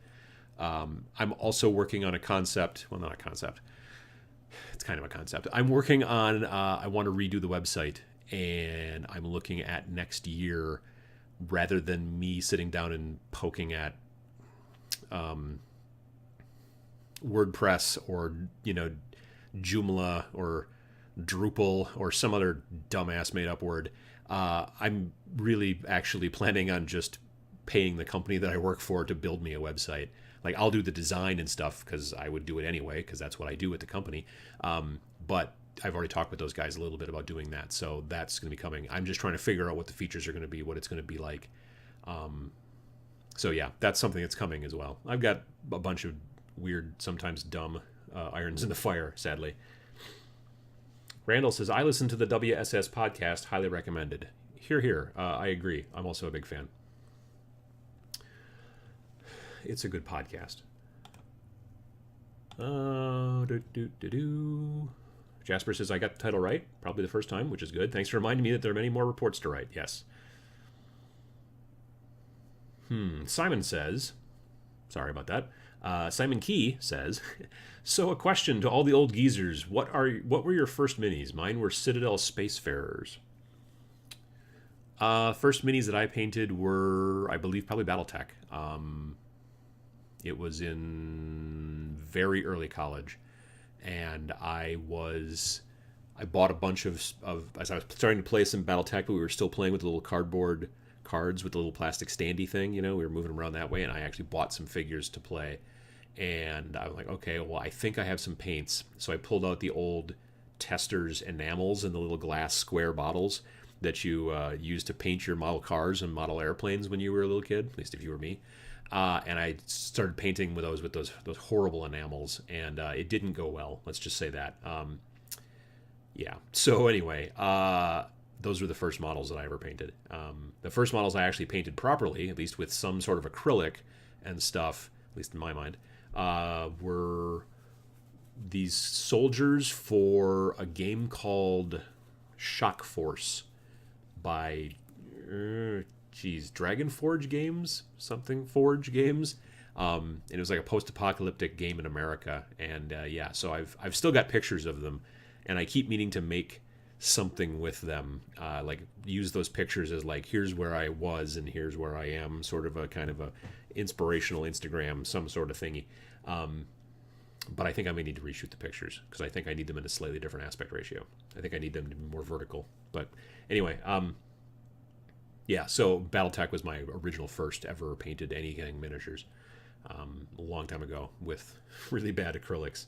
I'm also working on a concept. Well, not a concept. It's kind of a concept. I'm working on, I want to redo the website, and I'm looking at next year rather than me sitting down and poking at WordPress or, Joomla or Drupal or some other dumbass made up word. I'm really actually planning on just paying the company that I work for to build me a website. Like, I'll do the design and stuff because I would do it anyway, because that's what I do at the company. But I've already talked with those guys a little bit about doing that. So that's going to be coming. I'm just trying to figure out what the features are going to be, what it's going to be like. So yeah, that's something that's coming as well. I've got a bunch of weird, sometimes dumb irons in the fire, sadly. Randall says, I listen to the WSS podcast, highly recommended. Hear, hear. I agree. I'm also a big fan. It's a good podcast. Jasper says, I got the title right. Probably the first time, which is good. Thanks for reminding me that there are many more reports to write. Yes. Simon says, sorry about that. Simon Key says, so a question to all the old geezers. What were your first minis? Mine were Citadel Spacefarers. First minis that I painted were, I believe, probably Battletech. It was in very early college, and I bought a bunch of as I was starting to play some Battletech, but we were still playing with the little cardboard cards with the little plastic standy thing, we were moving them around that way, and I actually bought some figures to play. And I was like, okay, well, I think I have some paints. So I pulled out the old Testors enamels in the little glass square bottles that you used to paint your model cars and model airplanes when you were a little kid, at least if you were me. And I started painting with those horrible enamels, and it didn't go well. Let's just say that. Yeah. So anyway, those were the first models that I ever painted. The first models I actually painted properly, at least with some sort of acrylic and stuff, at least in my mind, were these soldiers for a game called Shock Force by, Dragon Forge Games? Something Forge Games. And it was like a post-apocalyptic game in America. And yeah, so I've still got pictures of them, and I keep meaning to make something with them, like use those pictures as like, here's where I was and here's where I am, sort of a kind of a inspirational Instagram, some sort of thingy. But I think I may need to reshoot the pictures because I think I need them in a slightly different aspect ratio. I think I need them to be more vertical. But anyway, yeah, so Battletech was my original first ever painted anything miniatures, a long time ago with really bad acrylics.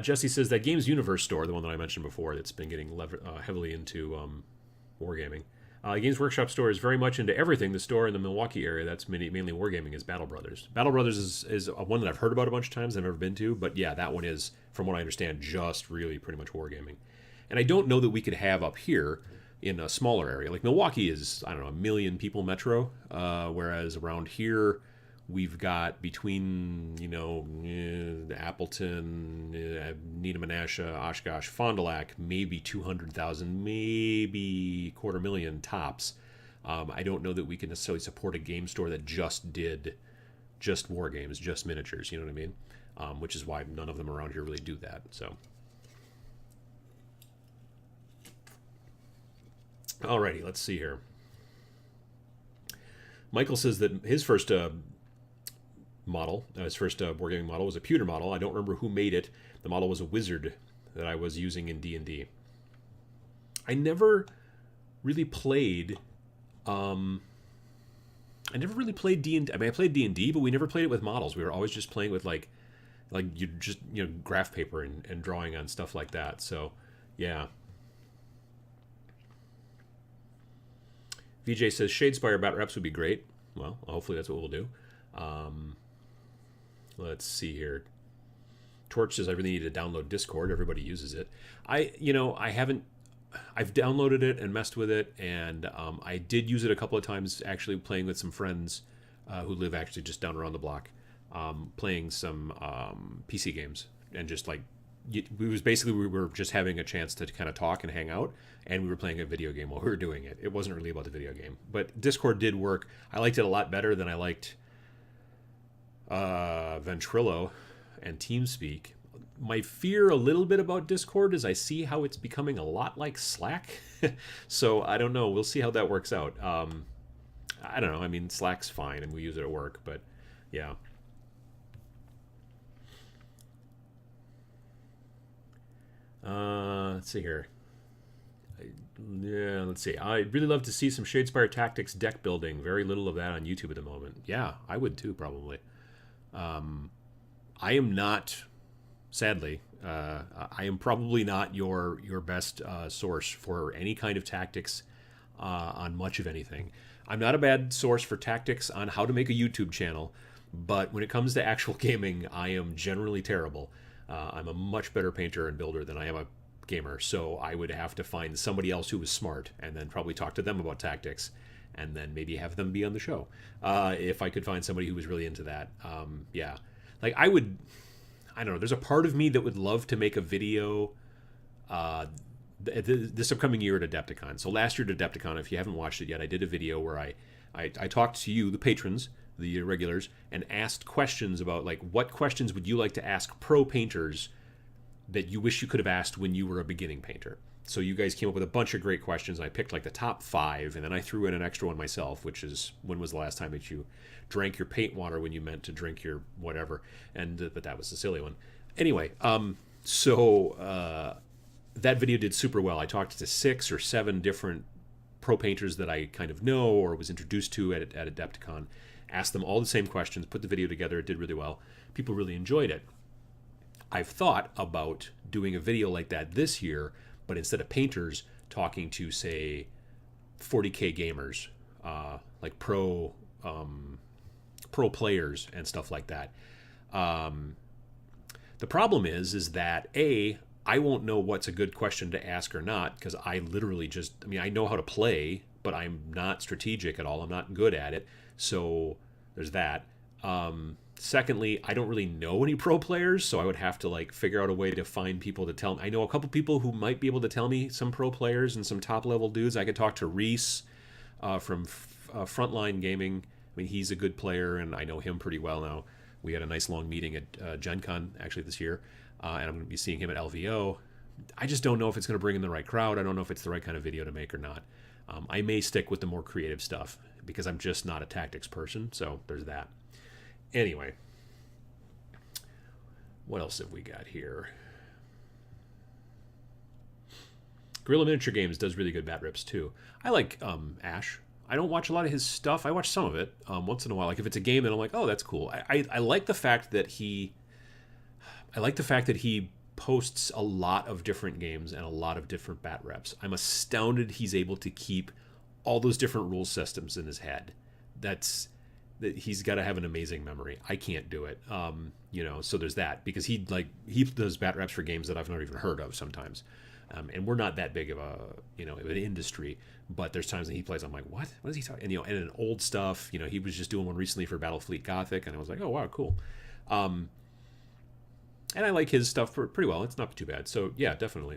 Jesse says that Games Universe store, the one that I mentioned before, that's been getting heavily into wargaming. Games Workshop store is very much into everything. The store in the Milwaukee area that's mainly wargaming is Battle Brothers. Battle Brothers is one that I've heard about a bunch of times. I've never been to, but yeah, that one is, from what I understand, just really pretty much wargaming. And I don't know that we could have up here in a smaller area. Like Milwaukee is, I don't know, 1 million people metro, whereas around here we've got between, Appleton, Neenah Menasha, Oshkosh, Fond du Lac, maybe 200,000, maybe 250,000 tops. I don't know that we can necessarily support a game store that did just war games, just miniatures, you know what I mean? Which is why none of them around here really do that, so. Alrighty, let's see here. Michael says that his first wargaming model was a pewter model. I don't remember who made it. The model was a wizard that I was using in D&D. I never really played D&D. I mean, I played D&D, but we never played it with models. We were always just playing with like you just graph paper and drawing on stuff like that. So, yeah. VJ says Shadespire Bat Reps would be great. Well, hopefully that's what we'll do. Let's see here. Torch says I really need to download Discord. Everybody uses it. I've downloaded it and messed with it, and I did use it a couple of times actually playing with some friends who live actually just down around the block, playing some PC games, and just like we were just having a chance to kind of talk and hang out, and we were playing a video game while we were doing it. It wasn't really about the video game, but Discord did work. I liked it a lot better than I liked Ventrilo and TeamSpeak. My fear a little bit about Discord is I see how it's becoming a lot like Slack. So I don't know. We'll see how that works out. I don't know. I mean, Slack's fine and we use it at work, but yeah. Let's see here. Let's see. I'd really love to see some Shadespire Tactics deck building. Very little of that on YouTube at the moment. Yeah, I would too, probably. I am not, sadly, I am probably not your best source for any kind of tactics on much of anything. I'm not a bad source for tactics on how to make a YouTube channel, but when it comes to actual gaming, I am generally terrible. I'm a much better painter and builder than I am a gamer, so I would have to find somebody else who was smart and then probably talk to them about tactics and then maybe have them be on the show. If I could find somebody who was really into that. Yeah. Like I don't know, there's a part of me that would love to make a video this upcoming year at Adepticon. So last year at Adepticon, if you haven't watched it yet, I did a video where I talked to you, the patrons, the regulars, and asked questions about like what questions would you like to ask pro painters that you wish you could have asked when you were a beginning painter. So you guys came up with a bunch of great questions. I picked like the top 5, and then I threw in an extra one myself, which is when was the last time that you drank your paint water when you meant to drink your whatever? And but that was the silly one. Anyway, that video did super well. I talked to 6 or 7 different pro painters that I kind of know or was introduced to at Adepticon, asked them all the same questions, put the video together. It did really well. People really enjoyed it. I've thought about doing a video like that this year, but instead of painters, talking to, say, 40K gamers, like pro players and stuff like that. The problem is that I won't know what's a good question to ask or not, because I literally I know how to play, but I'm not strategic at all. I'm not good at it. So there's that. Secondly, I don't really know any pro players, so I would have to like figure out a way to find people to tell me. I know a couple people who might be able to tell me some pro players and some top level dudes. I could talk to Reese from Frontline Gaming. I mean, he's a good player, and I know him pretty well now. We had a nice long meeting at Gen Con actually this year, and I'm going to be seeing him at LVO. I just don't know if it's going to bring in the right crowd. I don't know if it's the right kind of video to make or not. I may stick with the more creative stuff because I'm just not a tactics person, so there's that. Anyway, what else have we got here? Guerrilla Miniature Games does really good bat rips too. I like Ash. I don't watch a lot of his stuff. I watch some of it once in a while. Like if it's a game that I'm like, oh, that's cool. I like the fact that he posts a lot of different games and a lot of different bat reps. I'm astounded he's able to keep all those different rule systems in his head. He's got to have an amazing memory. I can't do it. So there's that, because he does bat reps for games that I've never even heard of sometimes. And we're not that big of an industry, but there's times that he plays, I'm like, what is he talking? And, and in old stuff, he was just doing one recently for Battlefleet Gothic, and I was like, oh, wow, cool. And I like his stuff pretty well. It's not too bad. So yeah, definitely.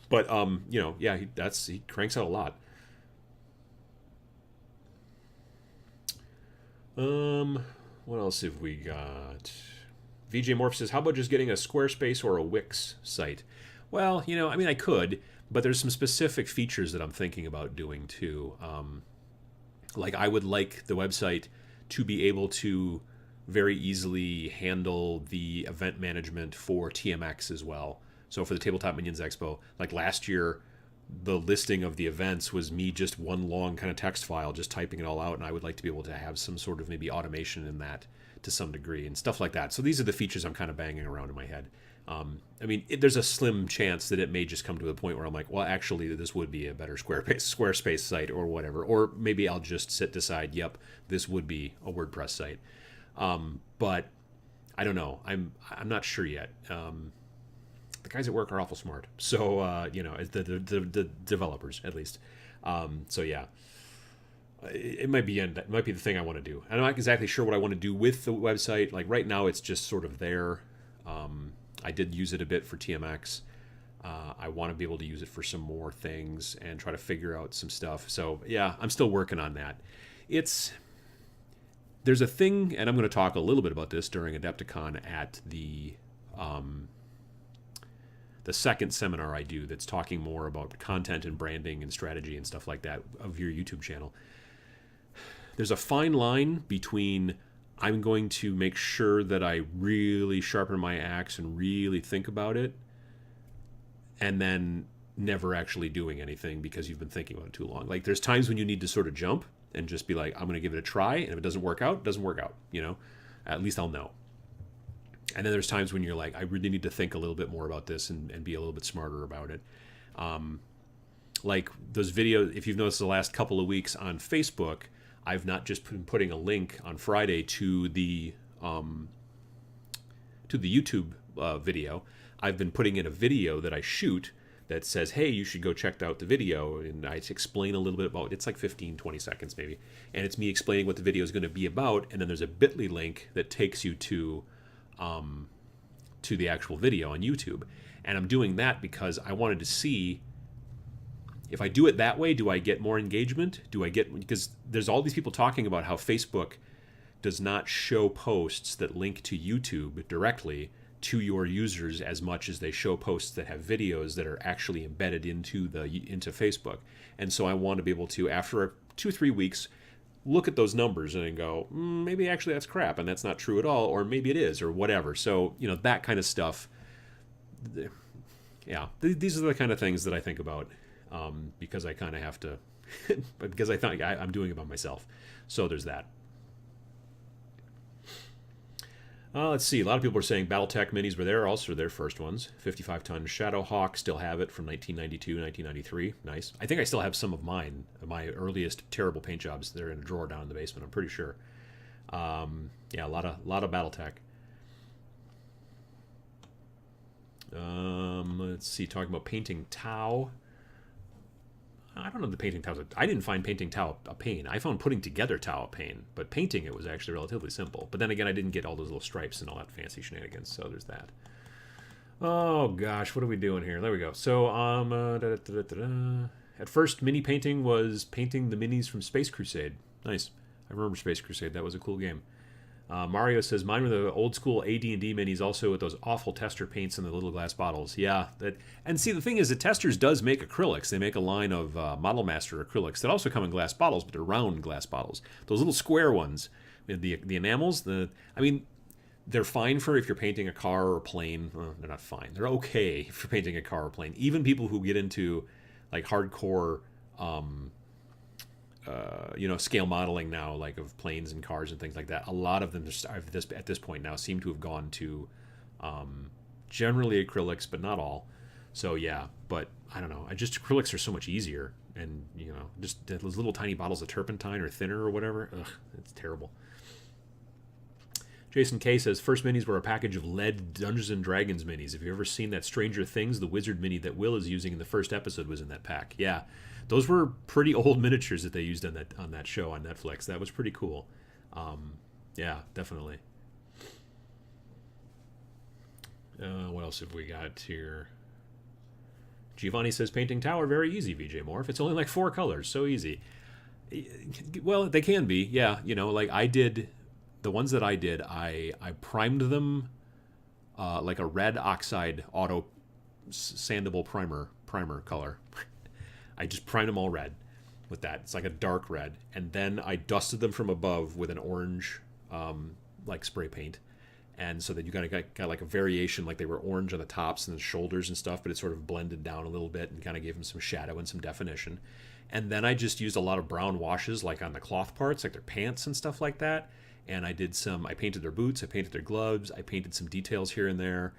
But, he cranks out a lot. What else have we got? VJ Morph says, how about just getting a Squarespace or a Wix site? Well, I could, but there's some specific features that I'm thinking about doing too. Like I would like the website to be able to very easily handle the event management for TMX as well. So for the Tabletop Minions Expo, like last year, the listing of the events was me just one long kind of text file, just typing it all out, and I would like to be able to have some sort of maybe automation in that to some degree and stuff like that. So these are the features I'm kind of banging around in my head. There's a slim chance that it may just come to the point where I'm like, well, actually, this would be a better Squarespace site or whatever. Or maybe I'll just decide, yep, this would be a WordPress site. But I don't know. I'm not sure yet. The guys at work are awful smart. So, the developers, at least. So, yeah. It might be the thing I want to do. I'm not exactly sure what I want to do with the website. Like, right now, it's just sort of there. I did use it a bit for TMX. I want to be able to use it for some more things and try to figure out some stuff. So, yeah, I'm still working on that. There's a thing, and I'm going to talk a little bit about this during Adepticon at the second seminar I do that's talking more about content and branding and strategy and stuff like that of your YouTube channel. There's a fine line between I'm going to make sure that I really sharpen my axe and really think about it, and then never actually doing anything because you've been thinking about it too long. Like there's times when you need to sort of jump and just be like, I'm going to give it a try, and if it doesn't work out, it doesn't work out, At least I'll know. And then there's times when you're like, I really need to think a little bit more about this and be a little bit smarter about it. like those videos, if you've noticed the last couple of weeks on Facebook, I've not just been putting a link on Friday to the YouTube video. I've been putting in a video that I shoot that says, hey, you should go check out the video. And I explain a little bit about it. It's like 15, 20 seconds maybe. And it's me explaining what the video is going to be about. And then there's a bit.ly link that takes you to the actual video on YouTube. And I'm doing that because I wanted to see if I do it that way, do I get more engagement? Because there's all these people talking about how Facebook does not show posts that link to YouTube directly to your users as much as they show posts that have videos that are actually embedded into Facebook. And so I want to be able to, after 2-3 weeks, look at those numbers and go, maybe actually that's crap and that's not true at all, or maybe it is, or whatever. So, that kind of stuff. Yeah, these are the kind of things that I think about because I kind of have to, because I think I'm doing it by myself. So there's that. Let's see. A lot of people are saying BattleTech minis were there, also their first ones. 55-ton Shadowhawk, still have it from 1992, 1993. Nice. I think I still have some of mine, my earliest terrible paint jobs. They're in a drawer down in the basement, I'm pretty sure. Yeah, a lot of BattleTech. Let's see. Talking about painting Tau. I don't know the painting Tau. I didn't find painting Tau a pain. I found putting together Tau a pain, but painting it was actually relatively simple. But then again, I didn't get all those little stripes and all that fancy shenanigans, so there's that. Oh gosh, what are we doing here? There we go. So, at first, mini painting was painting the minis from Space Crusade. Nice. I remember Space Crusade. That was a cool game. Mario says, mine were the old school AD&D minis, also with those awful tester paints in the little glass bottles. Yeah. And see, the thing is, the testers does make acrylics. They make a line of Model Master acrylics that also come in glass bottles, but they're round glass bottles. Those little square ones, the enamels, they're fine for if you're painting a car or a plane. Well, they're not fine. They're okay for painting a car or plane. Even people who get into like hardcore scale modeling now, like of planes and cars and things like that. A lot of them at this point now seem to have gone to generally acrylics, but not all. So yeah, but I don't know. Acrylics are so much easier, and just those little tiny bottles of turpentine or thinner or whatever. Ugh, it's terrible. Jason K says, first minis were a package of lead Dungeons and Dragons minis. Have you ever seen that Stranger Things, the wizard mini that Will is using in the first episode was in that pack? Yeah. Those were pretty old miniatures that they used on that show on Netflix. That was pretty cool. Yeah, definitely. What else have we got here? Giovanni says, painting Tower, very easy, VJ Morph. It's only like 4 colors, so easy. Well, they can be, yeah. Like I did, the ones that I did, I primed them like a red oxide auto sandable primer color. I just primed them all red with that. It's like a dark red. And then I dusted them from above with an orange like spray paint. And so that you got like a variation, like they were orange on the tops and the shoulders and stuff, but it sort of blended down a little bit and kind of gave them some shadow and some definition. And then I just used a lot of brown washes like on the cloth parts, like their pants and stuff like that. And I painted their boots, I painted their gloves, I painted some details here and there.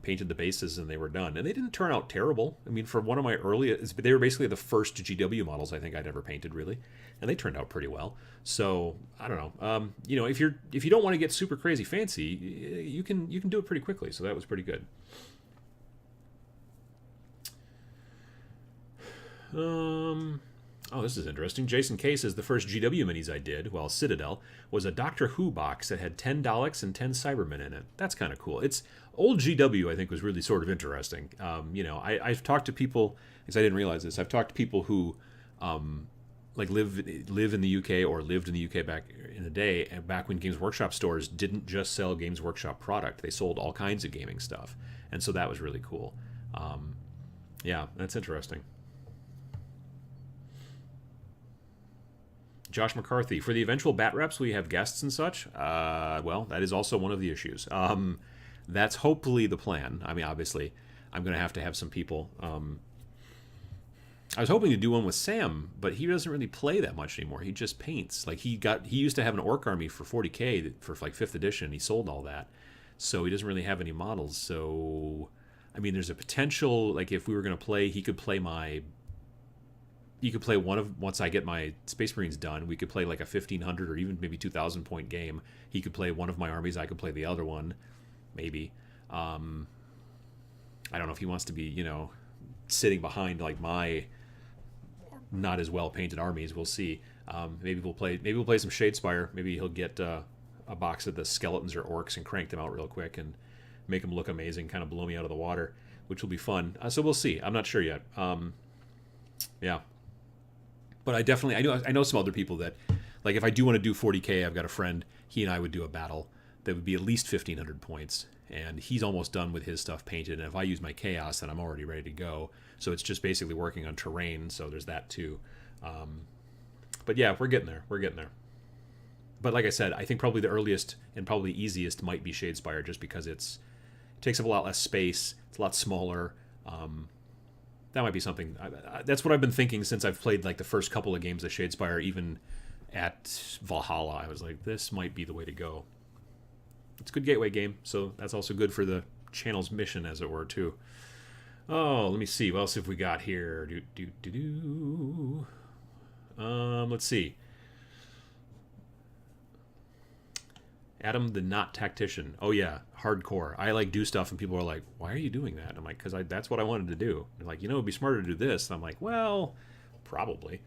Painted the bases, and they were done. And they didn't turn out terrible. I mean, for one of my earliest, they were basically the first GW models I think I'd ever painted, really, and they turned out pretty well. So I don't know. If you don't want to get super crazy fancy, you can do it pretty quickly. So that was pretty good. Oh, this is interesting. Jason K says the first GW minis I did, Citadel, was a Doctor Who box that had 10 Daleks and 10 Cybermen in it. That's kind of cool. It's old GW, I think, was really sort of interesting. I've talked to people, because I didn't realize this, I've talked to people who live in the UK or lived in the UK back in the day, and back when Games Workshop stores didn't just sell Games Workshop product. They sold all kinds of gaming stuff. And so that was really cool. Yeah, that's interesting. Josh McCarthy, for the eventual bat reps, will you have guests and such? Well, that is also one of the issues. That's hopefully the plan. I mean, obviously, I'm going to have some people. I was hoping to do one with Sam, but he doesn't really play that much anymore. He just paints. Like he used to have an orc army for 40K for like 5th edition. He sold all that, so he doesn't really have any models. So, I mean, there's a potential. Like if we were going to play, he could play my you could play once I get my Space Marines done, we could play like a 1,500 or even maybe 2,000 point game. He could play one of my armies, I could play the other one, maybe. I don't know if he wants to be, sitting behind like my not as well painted armies. We'll see. Maybe we'll play some Shadespire. Maybe he'll get a box of the skeletons or orcs and crank them out real quick and make them look amazing, kind of blow me out of the water, which will be fun. So we'll see. I'm not sure yet. Yeah. But I know some other people that, like, if I do want to do 40K, I've got a friend, he and I would do a battle that would be at least 1,500 points. And he's almost done with his stuff painted. And if I use my Chaos, then I'm already ready to go. So it's just basically working on terrain. So there's that too. But yeah, we're getting there. But like I said, I think probably the earliest and probably easiest might be Shadespire, just because it takes up a lot less space. It's a lot smaller. That might be something. That's what I've been thinking since I've played like the first couple of games of Shadespire. Even at Valhalla, I was like, this might be the way to go. It's a good gateway game, so that's also good for the channel's mission, as it were, too. Oh, let me see. What else have we got here? Let's see. Adam the Not Tactician. Oh, yeah. Hardcore. I like do stuff, and people are like, why are you doing that? And I'm like, because that's what I wanted to do. They're like, it'd be smarter to do this. And I'm like, well, probably.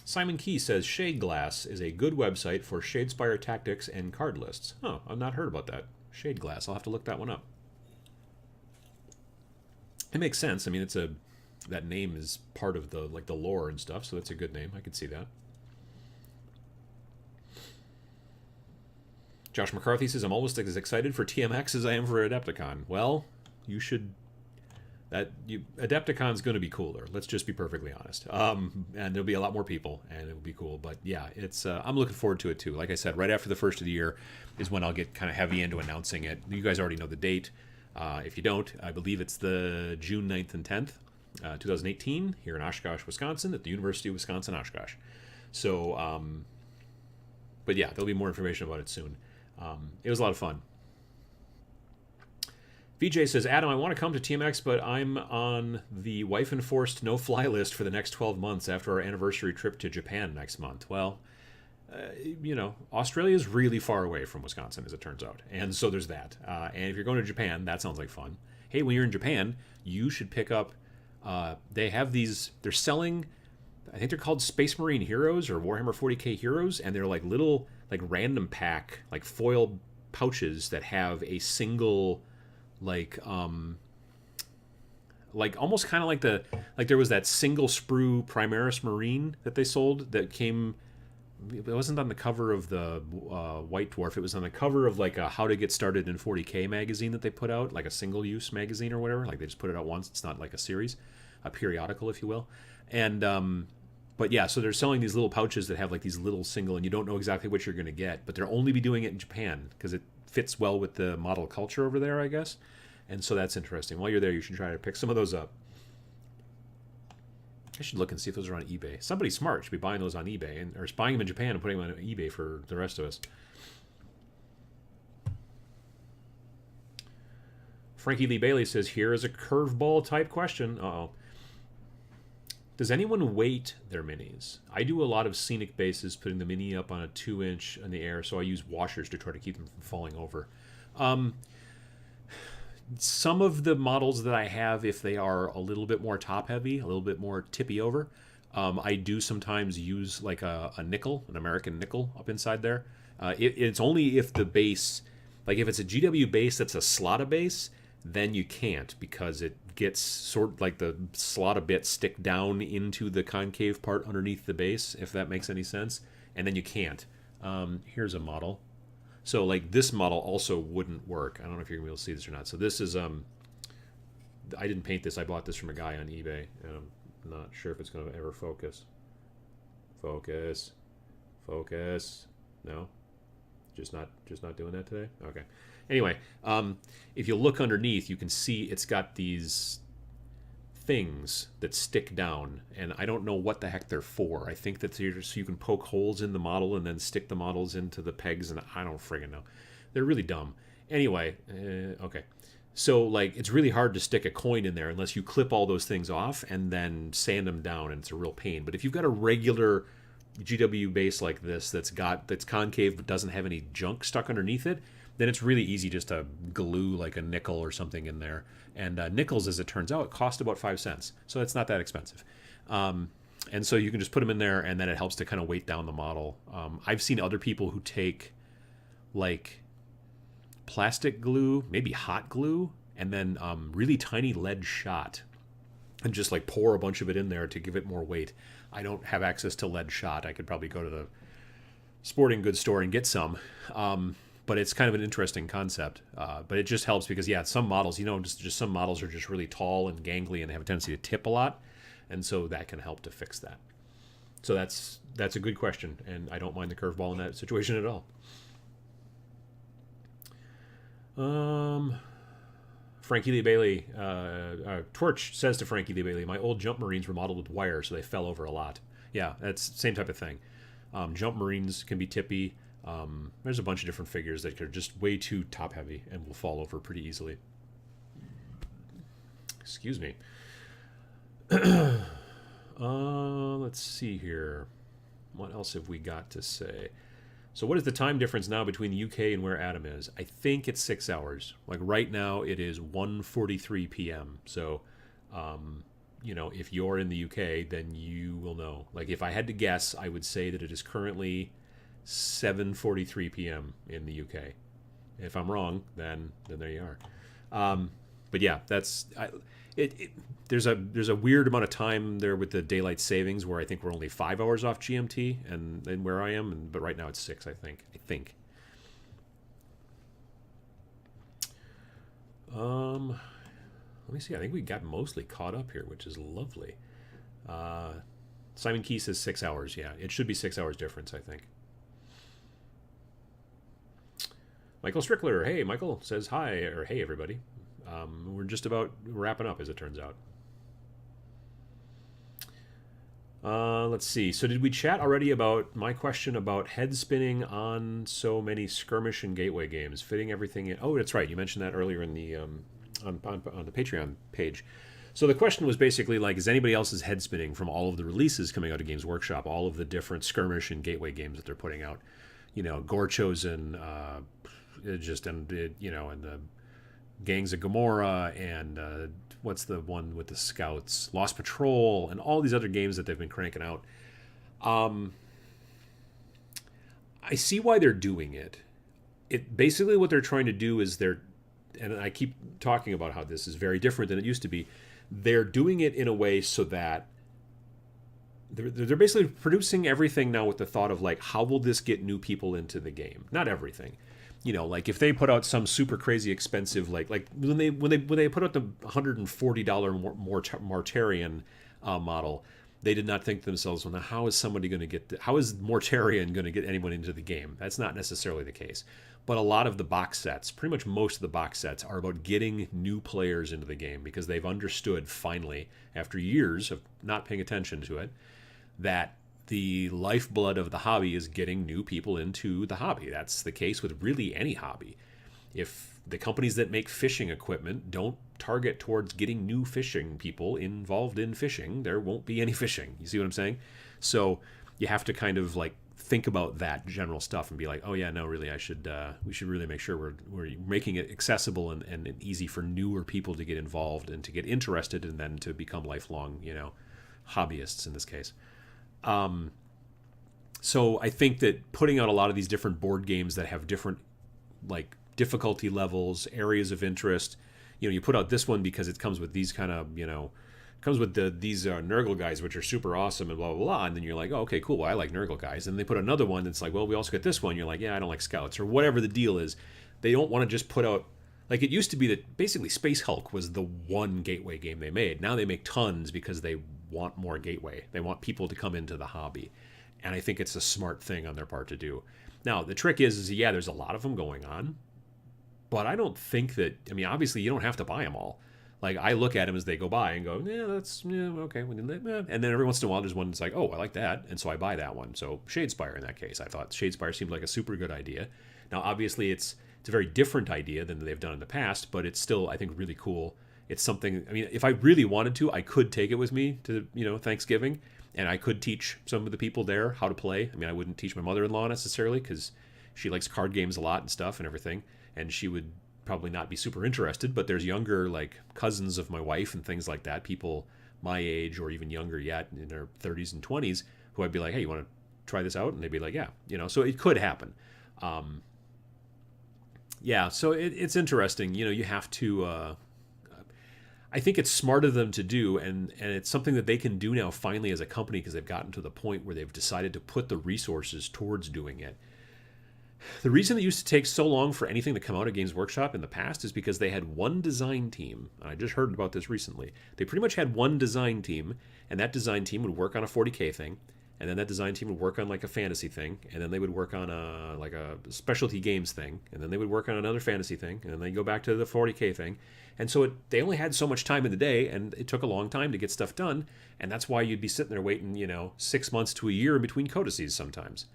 Simon Key says Shade Glass is a good website for Shadespire tactics and card lists. Oh, I've not heard about that. Shade Glass. I'll have to look that one up. It makes sense. I mean, that name is part of the lore and stuff, so that's a good name. I can see that. Josh McCarthy says, I'm almost as excited for TMX as I am for Adepticon. Well, you should... Adepticon's going to be cooler. Let's just be perfectly honest. And there'll be a lot more people, and it'll be cool. But yeah, it's I'm looking forward to it too. Like I said, right after the first of the year is when I'll get kind of heavy into announcing it. You guys already know the date. If you don't, I believe it's the June 9th and 10th, 2018, here in Oshkosh, Wisconsin, at the University of Wisconsin-Oshkosh. So, but yeah, there'll be more information about it soon. It was a lot of fun. VJ says, Adam, I want to come to TMX, but I'm on the wife-enforced no-fly list for the next 12 months after our anniversary trip to Japan next month. Well, Australia is really far away from Wisconsin, as it turns out. And so there's that. And if you're going to Japan, that sounds like fun. Hey, when you're in Japan, you should pick up... they have these... They're selling... I think they're called Space Marine Heroes or Warhammer 40K Heroes, and they're like little, like random pack, like foil pouches that have a single... like almost kind of like there was that single sprue Primaris Marine that they sold that came, it wasn't on the cover of the White Dwarf, it was on the cover of like a How to Get Started in 40K magazine that they put out, like a single use magazine or whatever, like they just put it out once. It's not like a series, a periodical, if you will. And but yeah, so they're selling these little pouches that have like these little single, and you don't know exactly what you're going to get, but they'll only be doing it in Japan because it fits well with the model culture over there, I guess. And so that's interesting. While you're there, you should try to pick some of those up. I should look and see if those are on eBay. Somebody smart should be buying those on eBay, or buying them in Japan and putting them on eBay for the rest of us. Frankie Lee Bailey says, here is a curveball type question. Uh-oh. Does anyone weight their minis? I do a lot of scenic bases, putting the mini up on a 2-inch in the air, so I use washers to try to keep them from falling over. Some of the models that I have, if they are a little bit more top heavy, a little bit more tippy over, I do sometimes use like a nickel, an American nickel up inside there. It's only if the base, like if it's a GW base that's a slot base, then you can't, because it gets sort of like the slot bits stick down into the concave part underneath the base, if that makes any sense, and then you can't. Here's a model. So like this model also wouldn't work. I don't know if you're gonna be able to see this or not. So this is I didn't paint this. I bought this from a guy on eBay, and I'm not sure if it's gonna ever focus. Focus. No, just not doing that today. Okay. Anyway, if you look underneath, you can see it's got these things that stick down, and I don't know what the heck they're for. I think that they're just so you can poke holes in the model and then stick the models into the pegs, and I don't friggin' know. They're really dumb. Anyway, okay. So like it's really hard to stick a coin in there unless you clip all those things off and then sand them down, and it's a real pain. But if you've got a regular GW base like this that's concave but doesn't have any junk stuck underneath it, then it's really easy just to glue like a nickel or something in there. And nickels, as it turns out, cost about 5 cents, so it's not that expensive. And so you can just put them in there, and then it helps to kind of weight down the model. I've seen other people who take like plastic glue, maybe hot glue, and then really tiny lead shot, and just like pour a bunch of it in there to give it more weight. I don't have access to lead shot. I could probably go to the sporting goods store and get some. But it's kind of an interesting concept. But it just helps because, yeah, some models, just some models are just really tall and gangly and have a tendency to tip a lot. And so that can help to fix that. So that's a good question, and I don't mind the curveball in that situation at all. Frankie Lee Bailey, Torch says to Frankie Lee Bailey, my old jump marines were modeled with wire, so they fell over a lot. Yeah, that's the same type of thing. Jump marines can be tippy. There's a bunch of different figures that are just way too top heavy and will fall over pretty easily. Excuse me. Let's see here. What else have we got to say? So what is the time difference now between the UK and where Adam is? I think it's 6 hours. Like right now it is 1:43 p.m. So, if you're in the UK, then you will know. Like if I had to guess, I would say that it is currently 7:43 p.m. in the UK. If I'm wrong, then there you are. But yeah, there's a weird amount of time there with the daylight savings where I think we're only 5 hours off GMT and where I am, but right now it's 6, I think. Let me see. I think we got mostly caught up here, which is lovely. Simon Key says 6 hours. Yeah, it should be 6 hours difference, I think. Michael Strickler, hey, Michael, says hi, or hey, everybody. We're just about wrapping up, as it turns out. Let's see. So did we chat already about my question about head spinning on so many skirmish and gateway games, fitting everything in? Oh, that's right. You mentioned that earlier in the on the Patreon page. So the question was basically like, is anybody else's head spinning from all of the releases coming out of Games Workshop, all of the different skirmish and gateway games that they're putting out? Gore Chosen, and the Gangs of Gomorrah, and what's the one with the Scouts, Lost Patrol, and all these other games that they've been cranking out. I see why they're doing it. Basically what they're trying to do is and I keep talking about how this is very different than it used to be. They're doing it in a way so that they're basically producing everything now with the thought of like, how will this get new people into the game? Not everything. Like if they put out some super crazy expensive, like when they put out the $140 Mortarion model, they did not think to themselves, well, now how is Mortarion going to get anyone into the game? That's not necessarily the case. But a lot of the box sets, pretty much most of the box sets, are about getting new players into the game because they've understood finally, after years of not paying attention to it, that the lifeblood of the hobby is getting new people into the hobby. That's the case with really any hobby. If the companies that make fishing equipment don't target towards getting new fishing people involved in fishing, there won't be any fishing. You see what I'm saying? So you have to kind of like think about that general stuff and be like, oh yeah, no, really, we should really make sure we're making it accessible and easy for newer people to get involved and to get interested and then to become lifelong, hobbyists in this case. So I think that putting out a lot of these different board games that have different like difficulty levels, areas of interest, you put out this one because it comes with these kind of, comes with these Nurgle guys, which are super awesome and blah, blah, blah. And then you're like, oh, okay, cool. Well, I like Nurgle guys. And they put another one that's like, well, we also get this one. You're like, yeah, I don't like Scouts or whatever the deal is. They don't want to just put out, like it used to be that basically Space Hulk was the one gateway game they made. Now they make tons because they want more gateway. They want people to come into the hobby. And I think it's a smart thing on their part to do. Now, the trick is yeah, there's a lot of them going on. But I don't think that, obviously you don't have to buy them all. Like I look at them as they go by and go, okay. And then every once in a while there's one that's like, oh, I like that. And so I buy that one. So Shadespire in that case. I thought Shadespire seemed like a super good idea. Now, obviously it's It's a very different idea than they've done in the past, but it's still, I think, really cool. It's something, I mean, if I really wanted to, I could take it with me to, Thanksgiving, and I could teach some of the people there how to play. I mean, I wouldn't teach my mother-in-law necessarily because she likes card games a lot and stuff and everything, and she would probably not be super interested, but there's younger, like, cousins of my wife and things like that, people my age or even younger yet in their 30s and 20s, who I'd be like, hey, you want to try this out? And they'd be like, yeah, so it could happen. Yeah, so it's interesting. You have to, I think it's smart of them to do, and it's something that they can do now finally as a company because they've gotten to the point where they've decided to put the resources towards doing it. The reason it used to take so long for anything to come out of Games Workshop in the past is because they had one design team. I just heard about this recently. They pretty much had one design team, and that design team would work on a 40K thing, and then that design team would work on like a fantasy thing, and then they would work on a specialty games thing, and then they would work on another fantasy thing, and then they go back to the 40K thing. And so they only had so much time in the day, and it took a long time to get stuff done, and that's why you'd be sitting there waiting, 6 months to a year in between codices sometimes.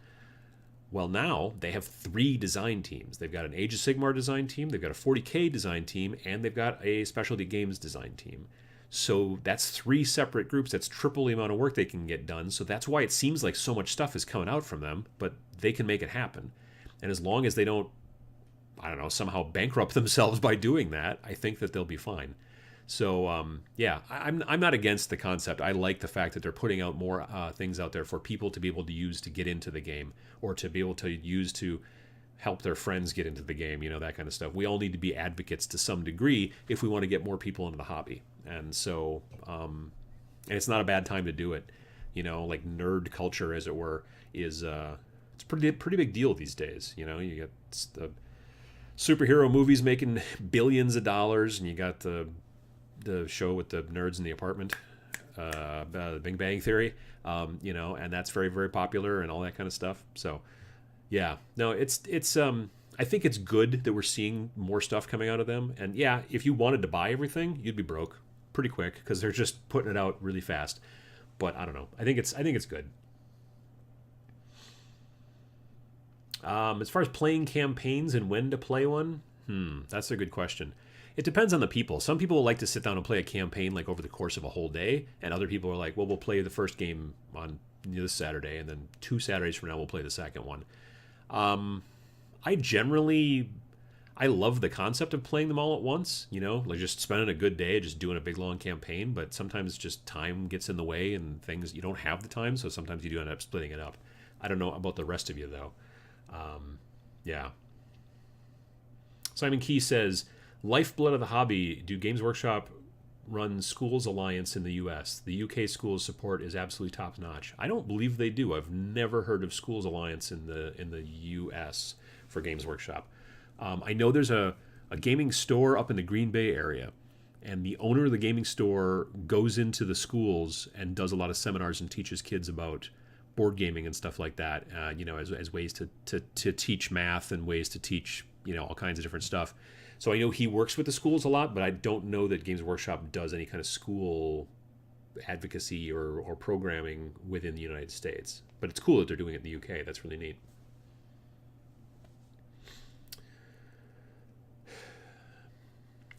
Well, now they have 3 design teams. They've got an Age of Sigmar design team, they've got a 40K design team, and they've got a specialty games design team. So that's 3 separate groups. That's triple the amount of work they can get done. So that's why it seems like so much stuff is coming out from them, but they can make it happen. And as long as they don't, somehow bankrupt themselves by doing that, I think that they'll be fine. So, yeah, I'm not against the concept. I like the fact that they're putting out more things out there for people to be able to use to get into the game, or to be able to use to help their friends get into the game, that kind of stuff. We all need to be advocates to some degree if we want to get more people into the hobby. And so, and it's not a bad time to do it. Like nerd culture, as it were, is it's pretty big deal these days. You get the superhero movies making billions of dollars, and you got the show with the nerds in the apartment, the Big Bang Theory, and that's very, very popular and all that kind of stuff. So, yeah, no, it's I think it's good that we're seeing more stuff coming out of them. And yeah, if you wanted to buy everything, you'd be broke pretty quick because they're just putting it out really fast. But I don't know. I think it's good. As far as playing campaigns and when to play one, that's a good question. It depends on the people. Some people like to sit down and play a campaign like over the course of a whole day, and other people are like, well, we'll play the first game on this Saturday, and then 2 Saturdays from now we'll play the second one. I love the concept of playing them all at once, like just spending a good day, just doing a big long campaign, but sometimes just time gets in the way and things, you don't have the time, so sometimes you do end up splitting it up. I don't know about the rest of you, though. Yeah. Simon Key says, lifeblood of the hobby, do Games Workshop run Schools Alliance in the U.S.? The UK schools support is absolutely top-notch. I don't believe they do. I've never heard of Schools Alliance in the U.S. for Games Workshop. I know there's a gaming store up in the Green Bay area, and the owner of the gaming store goes into the schools and does a lot of seminars and teaches kids about board gaming and stuff like that, as ways to teach math and ways to teach, all kinds of different stuff. So I know he works with the schools a lot, but I don't know that Games Workshop does any kind of school advocacy or programming within the United States. But it's cool that they're doing it in the UK. That's really neat.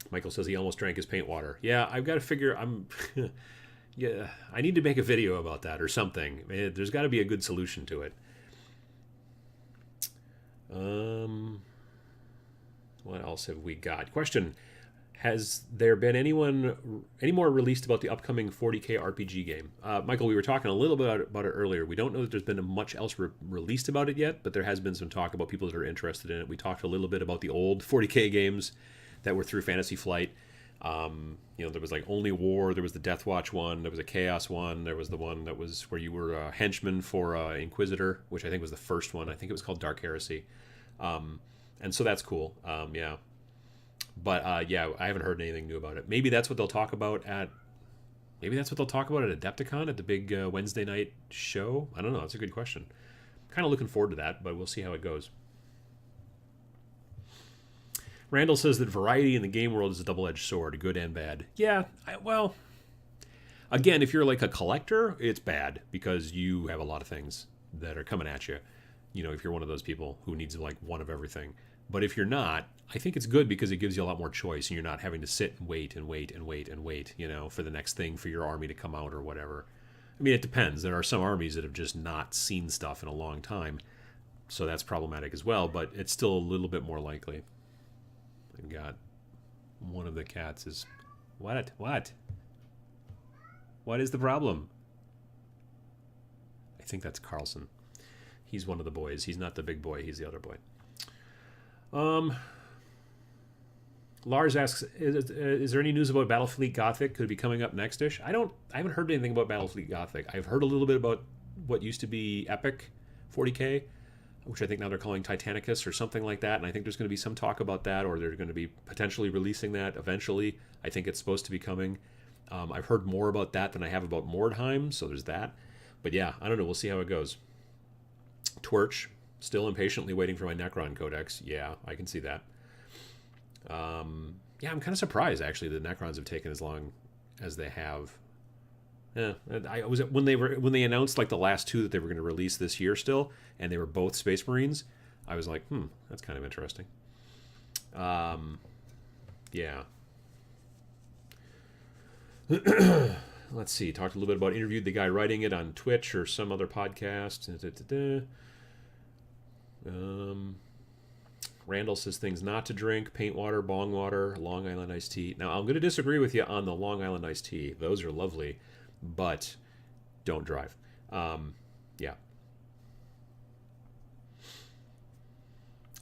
Michael says he almost drank his paint water. Yeah, I've got to figure yeah, I need to make a video about that or something. There's got to be a good solution to it. What else have we got? Question: has there been any more released about the upcoming 40K RPG game? Michael, we were talking a little bit about it earlier. We don't know that there's been much else released about it yet, but there has been some talk about people that are interested in it. We talked a little bit about the old 40K games that were through Fantasy Flight. There was like Only War, there was the Death Watch one, there was a Chaos one, there was the one that was where you were a henchman for Inquisitor, which I think was the first one. I think it was called Dark Heresy. And so that's cool. Yeah. But yeah, I haven't heard anything new about it. Maybe that's what they'll talk about at Adepticon, at the big Wednesday night show. I don't know. That's a good question. Kind of looking forward to that, but we'll see how it goes. Randall says that variety in the game world is a double-edged sword, good and bad. Yeah, well, again, if you're like a collector, it's bad because you have a lot of things that are coming at you. If you're one of those people who needs like one of everything. But if you're not, I think it's good because it gives you a lot more choice, and you're not having to sit and wait and wait and wait and wait, for the next thing for your army to come out or whatever. I mean, it depends. There are some armies that have just not seen stuff in a long time, so that's problematic as well, but it's still a little bit more likely. I've got one of the cats is... What? What is the problem? I think that's Carlson. He's one of the boys. He's not the big boy. He's the other boy. Lars asks, is there any news about Battlefleet Gothic? Could it be coming up next-ish? I haven't heard anything about Battlefleet Gothic. I've heard a little bit about what used to be Epic 40K, which I think now they're calling Titanicus or something like that, and I think there's going to be some talk about that, or they're going to be potentially releasing that eventually. I think it's supposed to be coming. I've heard more about that than I have about Mordheim, so there's that. But yeah, I don't know. We'll see how it goes. Twerch, still impatiently waiting for my Necron Codex. Yeah, I can see that. Yeah, I'm kind of surprised actually the Necrons have taken as long as they have. Yeah, I was when they announced like the last two that they were going to release this year still, and they were both Space Marines. I was like, that's kind of interesting. Yeah. Let's see. Talked a little bit about interviewed the guy writing it on Twitch or some other podcast. Randall says things not to drink: paint water, bong water, Long Island iced tea. Now, I'm going to disagree with you on the Long Island iced tea. Those are lovely, but don't drive. Yeah.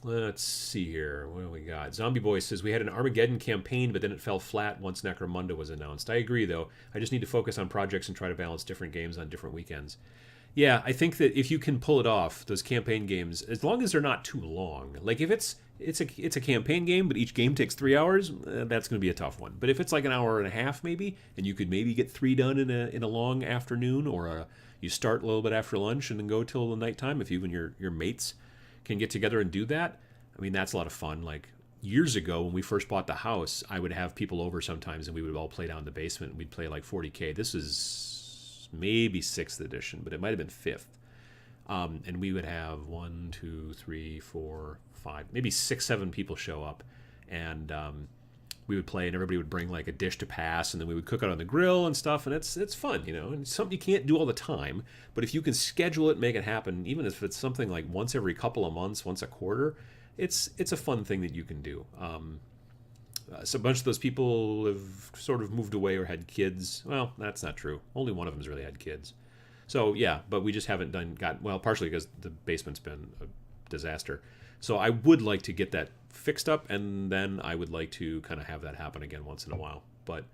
Let's see here. What do we got? Zombie Boy says, we had an Armageddon campaign, but then it fell flat once Necromunda was announced. I agree, though. I just need to focus on projects and try to balance different games on different weekends. Yeah, I think that if you can pull it off, those campaign games, as long as they're not too long. Like if it's a campaign game, but each game takes 3 hours, that's going to be a tough one. But if it's like an hour and a half maybe, and you could maybe get 3 done in a long afternoon, or you start a little bit after lunch and then go till the nighttime, if you and your mates can get together and do that, I mean, that's a lot of fun. Like years ago when we first bought the house, I would have people over sometimes and we would all play down in the basement and we'd play like 40K. This is maybe 6th edition, but it might have been 5th. And we would have 1, 2, 3, 4, 5, maybe 6, 7 people show up, and we would play, and everybody would bring like a dish to pass, and then we would cook it on the grill and stuff, and it's fun, and it's something you can't do all the time, but if you can schedule it, make it happen, even if it's something like once every couple of months, once a quarter, it's a fun thing that you can do. So a bunch of those people have sort of moved away or had kids. Well, that's not true. Only one of them's really had kids. So yeah, but we just haven't partially because the basement's been a disaster. So I would like to get that fixed up, and then I would like to kind of have that happen again once in a while. But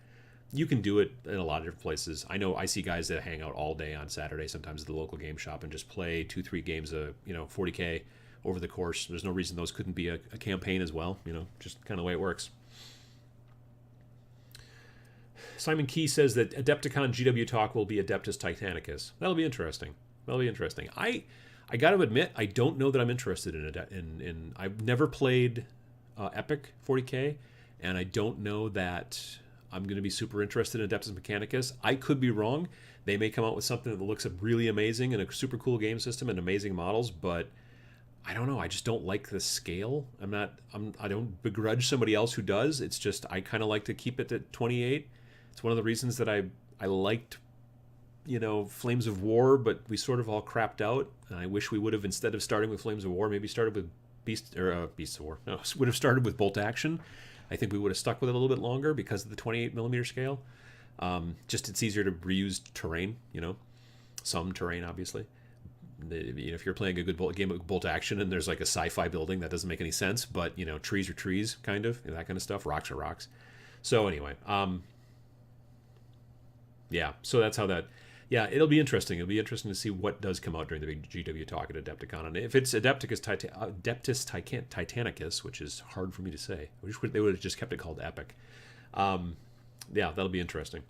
you can do it in a lot of different places. I see guys that hang out all day on Saturday, sometimes at the local game shop, and just play 2-3 games of 40K over the course. There's no reason those couldn't be a campaign as well. Just kind of the way it works. Simon Key says that Adepticon GW Talk will be Adeptus Titanicus. That'll be interesting. I got to admit, I don't know that I'm interested in I've never played Epic 40K, and I don't know that I'm going to be super interested in Adeptus Mechanicus. I could be wrong. They may come out with something that looks really amazing and a super cool game system and amazing models, but I don't know. I just don't like the scale. I don't begrudge somebody else who does. It's just I kind of like to keep it at 28. It's one of the reasons that I liked, Flames of War, but we sort of all crapped out. And I wish we would have, instead of starting with Flames of War, maybe started with Beasts of War. No, would have started with Bolt Action. I think we would have stuck with it a little bit longer because of the 28mm scale. Just it's easier to reuse terrain, some terrain, obviously. If you're playing a good game of Bolt Action and there's like a sci-fi building, that doesn't make any sense. But, trees are trees, kind of, that kind of stuff. Rocks are rocks. So anyway, yeah, so that's how that... Yeah, it'll be interesting. It'll be interesting to see what does come out during the big GW Talk at Adepticon. And if it's Adeptus Titanicus, which is hard for me to say. I wish they would have just kept it called Epic. Yeah, that'll be interesting.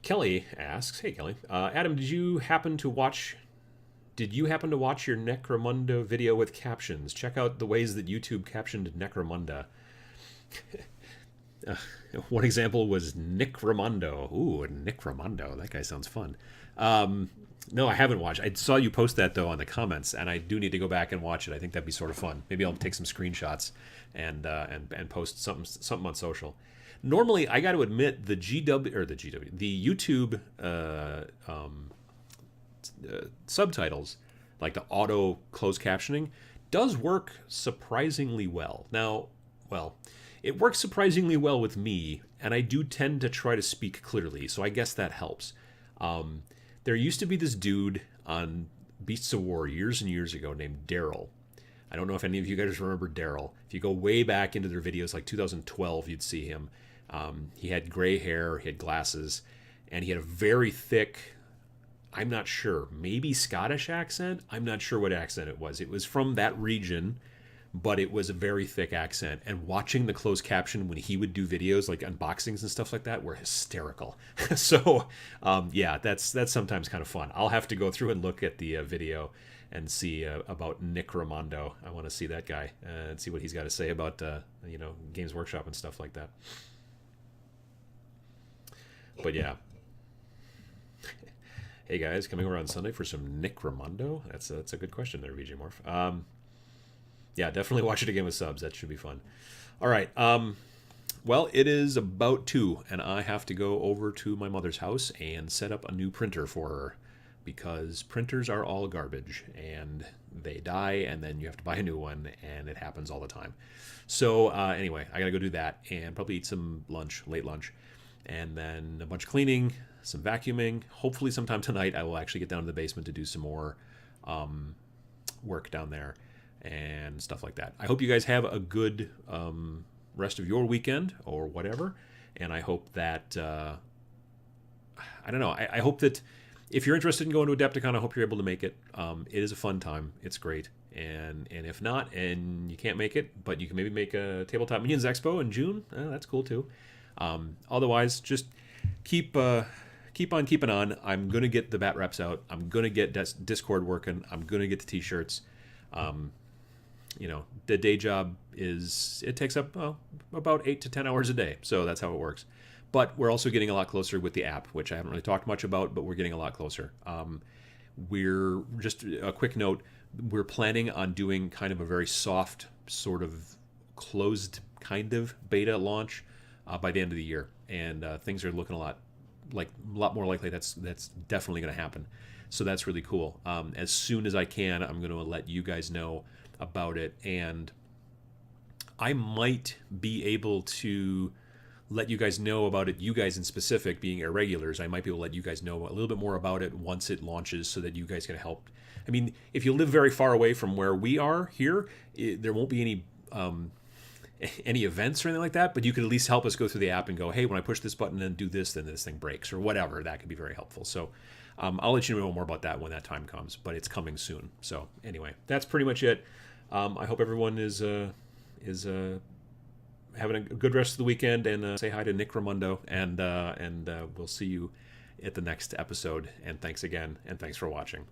Kelly asks, hey, Kelly. Adam, did you happen to watch your Necromunda video with captions? Check out the ways that YouTube captioned Necromunda. One example was Nick Ramondo. Ooh, Nick Ramondo. That guy sounds fun. No, I haven't watched. I saw you post that though on the comments, and I do need to go back and watch it. I think that'd be sort of fun. Maybe I'll take some screenshots and post something on social. Normally, I got to admit the YouTube subtitles, like the auto closed captioning, does work surprisingly well. Now, well, it works surprisingly well with me, and I do tend to try to speak clearly, so I guess that helps. There used to be this dude on Beasts of War years and years ago named Daryl. I don't know if any of you guys remember Daryl. If you go way back into their videos, like 2012, you'd see him. He had gray hair, he had glasses, and he had a very thick, I'm not sure, maybe Scottish accent? I'm not sure what accent it was. It was from that region, but it was a very thick accent. And watching the closed caption when he would do videos like unboxings and stuff like that were hysterical. So, yeah, that's sometimes kind of fun. I'll have to go through and look at the video and see about Nick Ramondo. I want to see that guy and see what he's got to say about Games Workshop and stuff like that. But yeah. Hey guys, coming over on Sunday for some Nick Ramondo? That's a good question there, VJ Morph. Yeah, definitely watch it again with subs. That should be fun. All right. Well, it is about 2, and I have to go over to my mother's house and set up a new printer for her, because printers are all garbage, and they die, and then you have to buy a new one, and it happens all the time. So anyway, I got to go do that and probably eat some lunch, late lunch, and then a bunch of cleaning, some vacuuming. Hopefully sometime tonight I will actually get down to the basement to do some more work down there and stuff like that. I hope you guys have a good rest of your weekend or whatever, and I hope that I don't know, I hope that if you're interested in going to Adepticon, I hope you're able to make it. It is a fun time. It's great. And if not, and you can't make it, but you can maybe make a Tabletop Minions Expo in June, that's cool too. Otherwise, just keep on keeping on. I'm going to get the bat reps out. I'm going to get Discord working. I'm going to get the t-shirts. The day job it takes up about 8 to 10 hours a day. So that's how it works. But we're also getting a lot closer with the app, which I haven't really talked much about, but we're getting a lot closer. We're just a quick note. We're planning on doing kind of a very soft, sort of closed kind of beta launch by the end of the year, and things are looking a lot more likely. That's definitely going to happen. So that's really cool. As soon as I can, I'm going to let you guys know about it, and I might be able to let you guys know about it, you guys in specific being irregulars. I might be able to let you guys know a little bit more about it once it launches, so that you guys can help. I mean, if you live very far away from where we are here, there won't be any events or anything like that, but you could at least help us go through the app and go, hey, when I push this button and do this, then this thing breaks or whatever. That could be very helpful. So I'll let you know more about that when that time comes, but it's coming soon. So anyway, that's pretty much it. I hope everyone is having a good rest of the weekend, and say hi to Nick Ramondo, and we'll see you at the next episode. And thanks again, and thanks for watching.